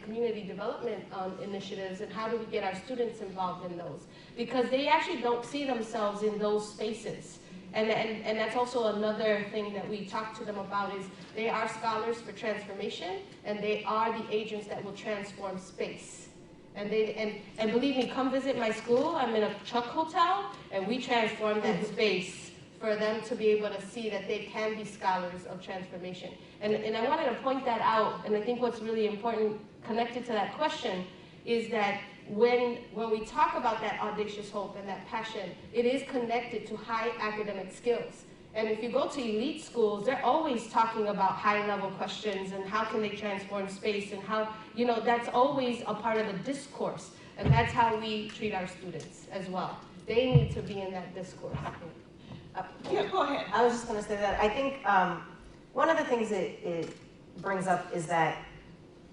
community development initiatives, and how do we get our students involved in those? Because they actually don't see themselves in those spaces. And that's also another thing that we talk to them about is they are scholars for transformation, and they are the agents that will transform space. And believe me, come visit my school. I'm in a Chuck Hotel, and we transform that space for them to be able to see that they can be scholars of transformation. And I wanted to point that out, and I think what's really important connected to that question is that when we talk about that audacious hope and that passion, it is connected to high academic skills. And if you go to elite schools, they're always talking about high-level questions and how can they transform space and how, that's always a part of the discourse. And that's how we treat our students as well. They need to be in that discourse. Yeah, go ahead. I was just going to say that I think one of the things it brings up is that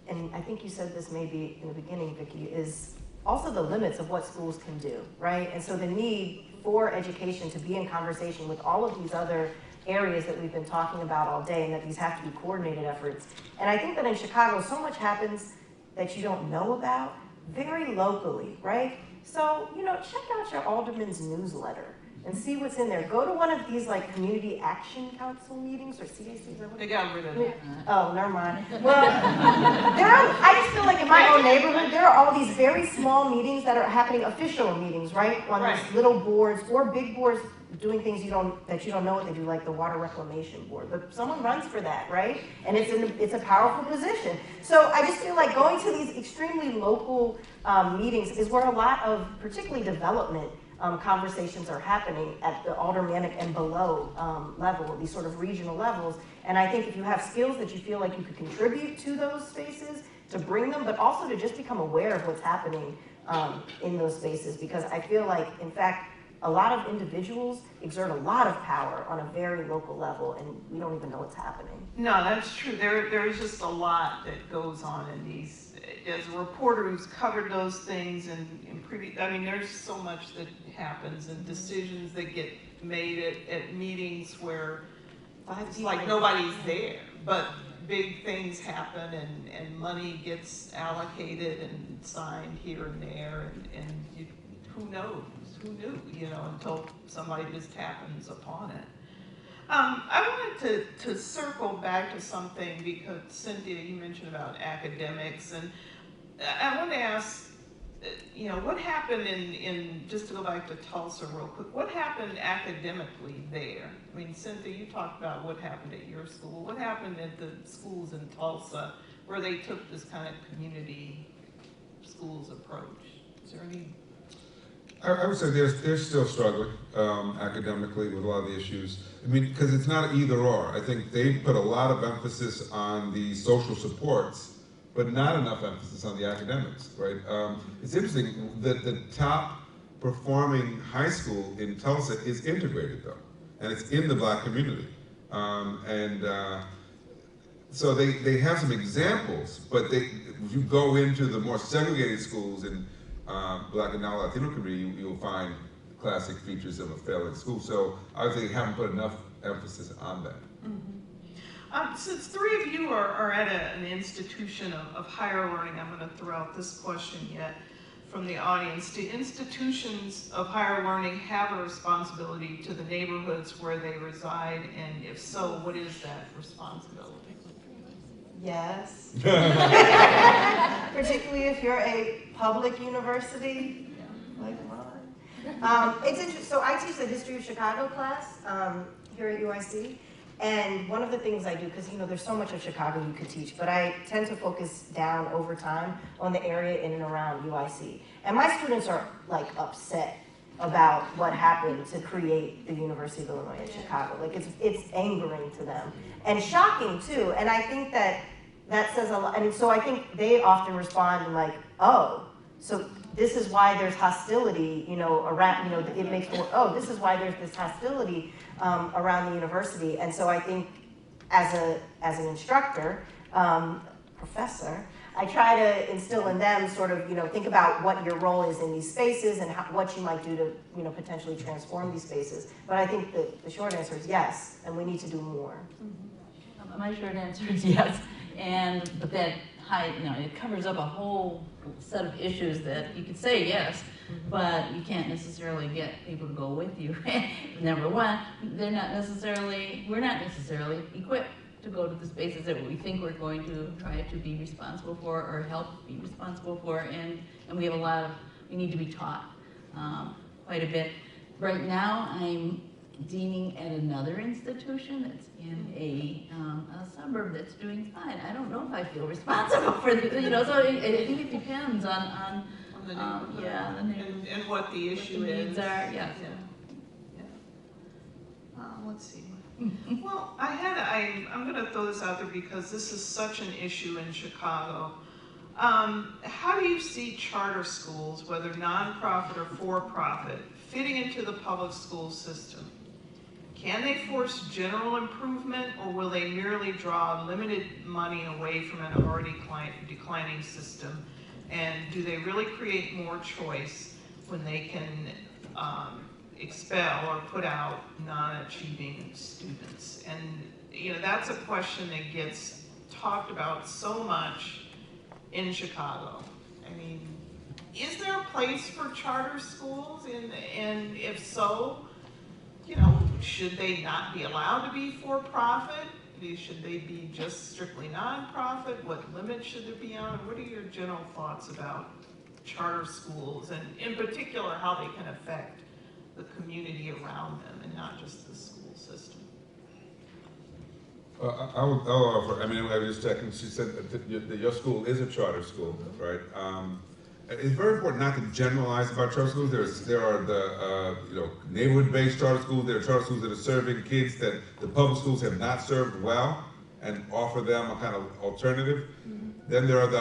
and I think you said this maybe in the beginning, Vicki, is also the limits of what schools can do, right? And so the need for education to be in conversation with all of these other areas that we've been talking about all day, and that these have to be coordinated efforts. And I think that in Chicago, so much happens that you don't know about very locally, right? So, check out your alderman's newsletter and see what's in there. Go to one of these like community action council meetings or CACs. Is that what They got rid of it. Oh, never mind. Well, I just feel like in my own neighborhood, there are all these very small meetings that are happening, official meetings, right? On these little boards or big boards doing things that you don't know what they do, like the water reclamation board. But someone runs for that, right? And it's a powerful position. So I just feel like going to these extremely local meetings is where a lot of, particularly development, conversations are happening at the aldermanic and below level, these sort of regional levels. And I think if you have skills that you feel like you could contribute to those spaces, to bring them, but also to just become aware of what's happening in those spaces. Because I feel like, in fact, a lot of individuals exert a lot of power on a very local level, and we don't even know what's happening. No, that's true. There's just a lot that goes on in these. As a reporter who's covered those things there's so much that happens and decisions that get made at meetings where it's like nobody's there, but big things happen and money gets allocated and signed here and there, and who knows? Who knew, until somebody just happens upon it. I wanted to circle back to something because, Cynthia, you mentioned about academics, and I want to ask, what happened just to go back to Tulsa real quick, what happened academically there? I mean, Cynthia, you talked about what happened at your school. What happened at the schools in Tulsa where they took this kind of community schools approach? Is there any? I would say they're still struggling academically with a lot of the issues. I mean, because it's not either or. I think they put a lot of emphasis on the social supports, but not enough emphasis on the academics, right? It's interesting that the top performing high school in Tulsa is integrated though, and it's in the Black community. So they have some examples, but if you go into the more segregated schools in Black and non-Latino community, you'll find classic features of a failing school. So I would say they haven't put enough emphasis on that. Mm-hmm. Since three of you are at an institution of higher learning, I'm going to throw out this question yet from the audience. Do institutions of higher learning have a responsibility to the neighborhoods where they reside? And if so, what is that responsibility? Yes. Particularly if you're a public university like mine. It's interesting. So I teach the history of Chicago class here at UIC. And one of the things I do, because there's so much of Chicago you could teach, but I tend to focus down over time on the area in and around UIC. And my students are like upset about what happened to create the University of Illinois in Chicago. Like it's angering to them and shocking too. And I think that says a lot. And so I think they often respond like, oh, so this is why there's hostility, around, it makes more, oh, this is why there's this hostility around the university. And so I think as an instructor, professor, I try to instill in them sort of, think about what your role is in these spaces and what you might do to, potentially transform these spaces. But I think the short answer is yes, and we need to do more. Mm-hmm. My short answer is yes, but that it covers up a whole set of issues that you could say yes, but you can't necessarily get people to go with you. Number one, we're not necessarily equipped to go to the spaces that we think we're going to try to be responsible for or help be responsible for, and we have we need to be taught quite a bit. Right now, I'm deaning at another institution that's in a suburb that's doing fine. I don't know if I feel responsible for so I think it depends on the neighborhood, the neighborhood. And what the issue the is. needs are, yes. Let's see. Well, I'm going to throw this out there because this is such an issue in Chicago. How do you see charter schools, whether nonprofit or for-profit, fitting into the public school system? Can they force general improvement, or will they merely draw limited money away from an already declining system? And do they really create more choice when they can expel or put out non-achieving students? And you know, that's a question that gets talked about so much in Chicago. I mean, is there a place for charter schools? And if so, you know, should they not be allowed to be for-profit? Should they be just strictly nonprofit? What limits should there be on? What are your general thoughts about charter schools, and in particular, how they can affect the community around them and not just the school system? I'll offer, I mean, I was just checking, she said that your school is a charter school, right? It's very important not to generalize about charter schools. There are the neighborhood-based charter schools. There are charter schools that are serving kids that the public schools have not served well and offer them a kind of alternative. Mm-hmm. Then there are the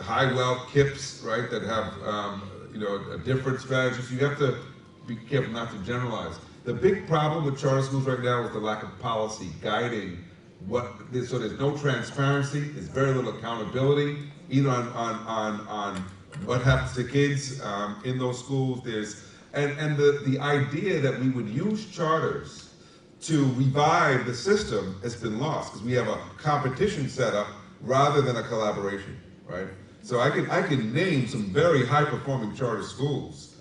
high wealth KIPS, right, that have a different strategy. So you have to be careful not to generalize. The big problem with charter schools right now is the lack of policy guiding so there's no transparency. There's very little accountability, either on what happens to kids in those schools. And the idea that we would use charters to revive the system has been lost, because we have a competition set up rather than a collaboration, right? So I can name some very high performing charter schools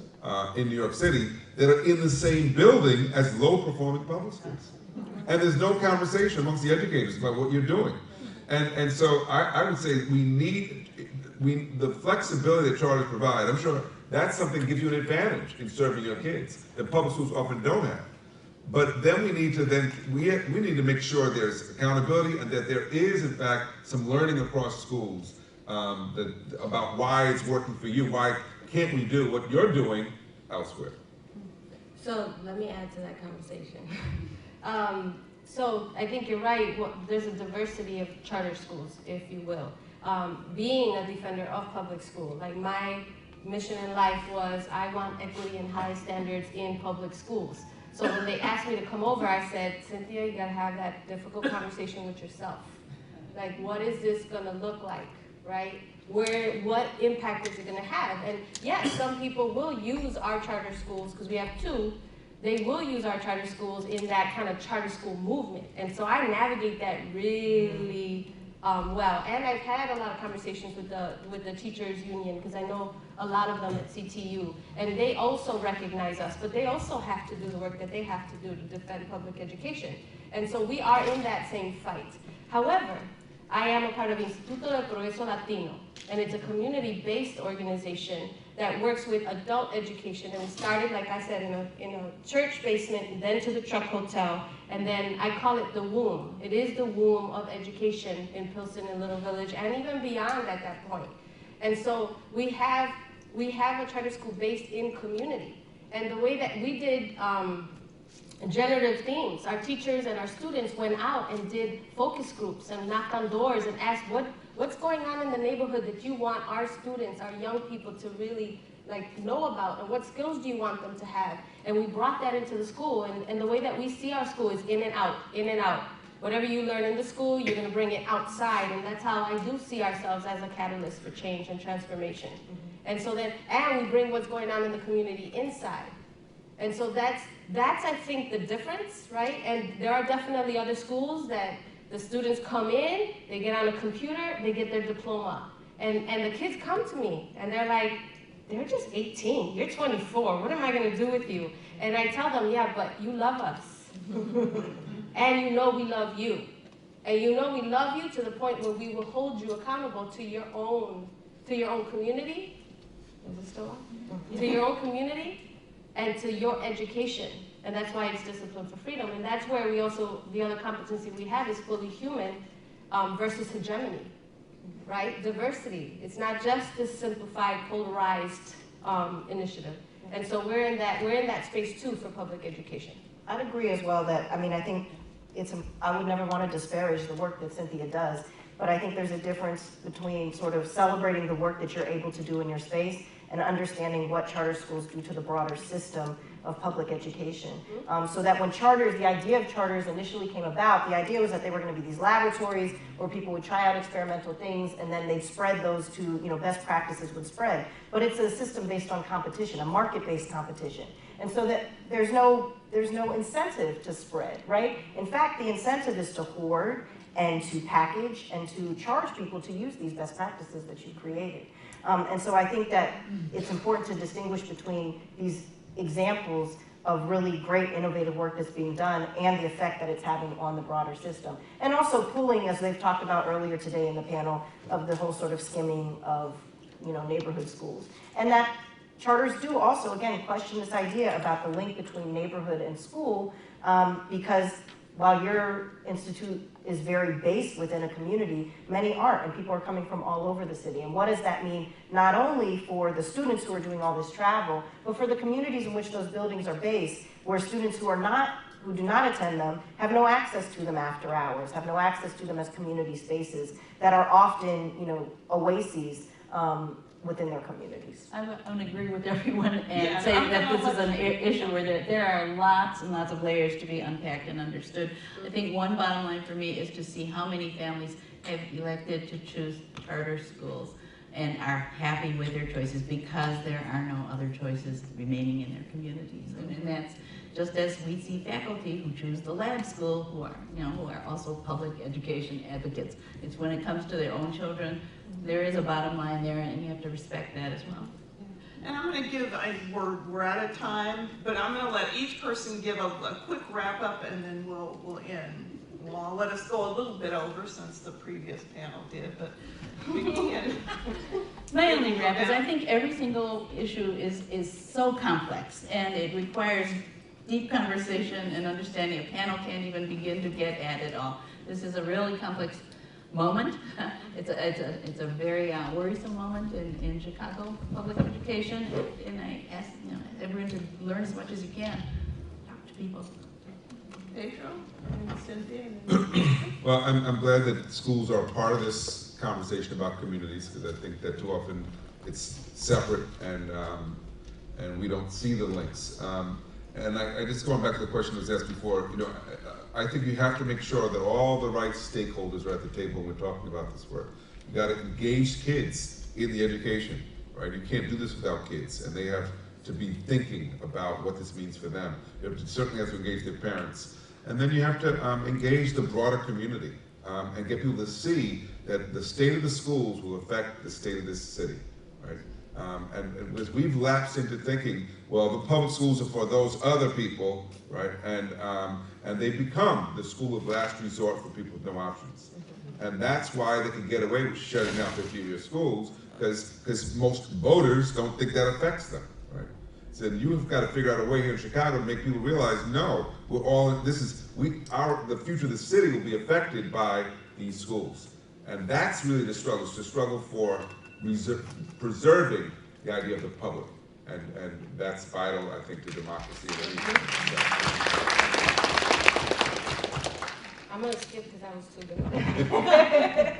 in New York City that are in the same building as low performing public schools. And there's no conversation amongst the educators about what you're doing. And so I would say we need the flexibility that charters provide. I'm sure that's something that gives you an advantage in serving your kids that public schools often don't have. But then we need to make sure there's accountability, and that there is in fact some learning across schools about why it's working for you. Why can't we do what you're doing elsewhere? So let me add to that conversation. So I think you're right. There's a diversity of charter schools, if you will. Being a defender of public school, like my mission in life was, I want equity and high standards in public schools. So when they asked me to come over, I said, Cynthia, you gotta have that difficult conversation with yourself. Like, what is this gonna look like, right? What impact is it gonna have? And yes, some people will use our charter schools, because we have two. They will use our charter schools in that kind of charter school movement. And so I navigate that really well. And I've had a lot of conversations with the teachers union, because I know a lot of them at CTU. And they also recognize us, but they also have to do the work that they have to do to defend public education. And so we are in that same fight. However, I am a part of Instituto del Progreso Latino, and it's a community-based organization that works with adult education. And we started, like I said, in a church basement, then to the Truck Hotel, and then I call it the womb. It is the womb of education in Pilsen and Little Village, and even beyond at that point. And so we have a charter school based in community. And the way that we did generative themes, our teachers and our students went out and did focus groups and knocked on doors and asked what's going on in the neighborhood that you want our students, our young people, to really know about, and what skills do you want them to have? And we brought that into the school, and the way that we see our school is in and out, in and out. Whatever you learn in the school, you're gonna bring it outside, and that's how I do see ourselves as a catalyst for change and transformation. And so and we bring what's going on in the community inside. And so that's I think the difference, right? And there are definitely other schools that the students come in, they get on a computer, they get their diploma. And the kids come to me and they're like, they're just 18, you're 24, what am I gonna do with you? And I tell them, yeah, but you love us. And you know we love you. And you know we love you to the point where we will hold you accountable to your own community. Is it still on? To your own community and to your education. And that's why it's Discipline for Freedom. And that's where we also, the other competency we have is fully human versus hegemony, right? Diversity. It's not just this simplified, polarized initiative. And so we're in that space too for public education. I'd agree as well that, I think I would never want to disparage the work that Cynthia does, but I think there's a difference between sort of celebrating the work that you're able to do in your space and understanding what charter schools do to the broader system of public education. So that when charters, the idea of charters initially came about, the idea was that they were going to be these laboratories where people would try out experimental things and then they'd spread those to, best practices would spread. But it's a system based on competition, a market-based competition. And so that there's no incentive to spread, right? In fact, the incentive is to hoard and to package and to charge people to use these best practices that you created. And so I think that it's important to distinguish between these examples of really great innovative work that's being done and the effect that it's having on the broader system. And also pulling, as they've talked about earlier today in the panel, of the whole sort of skimming of neighborhood schools. And that charters do also, again, question this idea about the link between neighborhood and school, because while your institute is very based within a community, many aren't, and people are coming from all over the city. And what does that mean, not only for the students who are doing all this travel, but for the communities in which those buildings are based, where students who do not attend them have no access to them after hours, have no access to them as community spaces that are often, oases within their communities. I would agree with everyone and Yeah, say I'm that gonna this is an issue where there are lots and lots of layers to be unpacked and understood. I think one bottom line for me is to see how many families have elected to choose charter schools and are happy with their choices because there are no other choices remaining in their communities. And that's just as we see faculty who choose the lab school who are also public education advocates. It's when it comes to their own children, there is a bottom line there, and you have to respect that as well. And I'm going to give, we're out of time, but I'm going to let each person give a quick wrap up and then we'll end. Well, I'll let us go a little bit over since the previous panel did, but we can. My only wrap is I think every single issue is so complex and it requires deep conversation and understanding. A panel can't even begin to get at it all. This is a really complex moment. It's a very worrisome moment in Chicago public education, and I ask everyone to learn as much as you can. Talk to people. Pedro and Cynthia. Well, I'm glad that schools are part of this conversation about communities, because I think that too often it's separate and we don't see the links. And I just going back to the question that was asked before, I think you have to make sure that all the right stakeholders are at the table when we're talking about this work. You got to engage kids in the education, right? You can't do this without kids, and they have to be thinking about what this means for them. You certainly have to engage their parents. And then you have to engage the broader community and get people to see that the state of the schools will affect the state of this city, right? And as we've lapsed into thinking, well, the public schools are for those other people, right? And they become the school of last resort for people with no options. And that's why they can get away with shutting down 50-year schools, because most voters don't think that affects them, right? So you've got to figure out a way here in Chicago to make people realize, no, we're all, the future of the city will be affected by these schools. And that's really the struggle, it's the struggle for preserving the idea of the public. And that's vital, I think, to democracy. I'm going to skip because that was too good.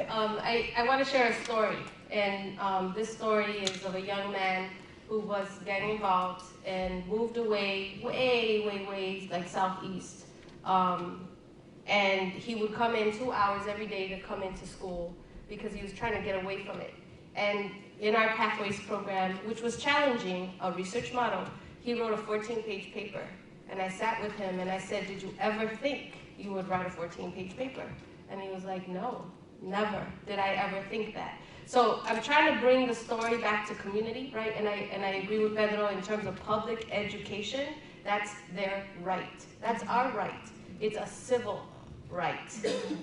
I want to share a story. And this story is of a young man who was gang involved and moved away, way, like southeast. And he would come in 2 hours every day to come into school because he was trying to get away from it. And in our Pathways program, which was challenging, a research model, he wrote a 14-page paper. And I sat with him and I said, did you ever think you would write a 14-page paper? And he was like, no, never did I ever think that. So I'm trying to bring the story back to community, right? And I agree with Pedro in terms of public education, that's their right. That's our right. It's a civil right.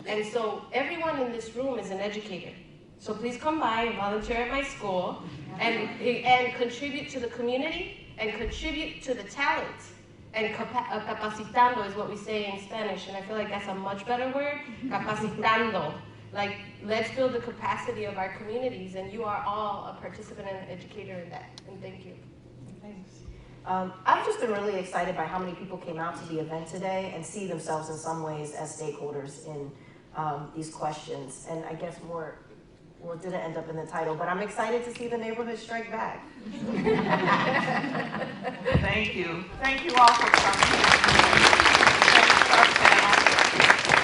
And so everyone in this room is an educator. So please come by and volunteer at my school and contribute to the community and contribute to the talent. And capacitando is what we say in Spanish, and I feel like that's a much better word, capacitando. Like, let's build the capacity of our communities, and you are all a participant and an educator in that. And thank you. Thanks. I've just been really excited by how many people came out to the event today and see themselves in some ways as stakeholders in these questions. And I guess more well, it didn't end up in the title, but I'm excited to see the neighborhood strike back. Thank you. Thank you all for coming. Thanks to our panel.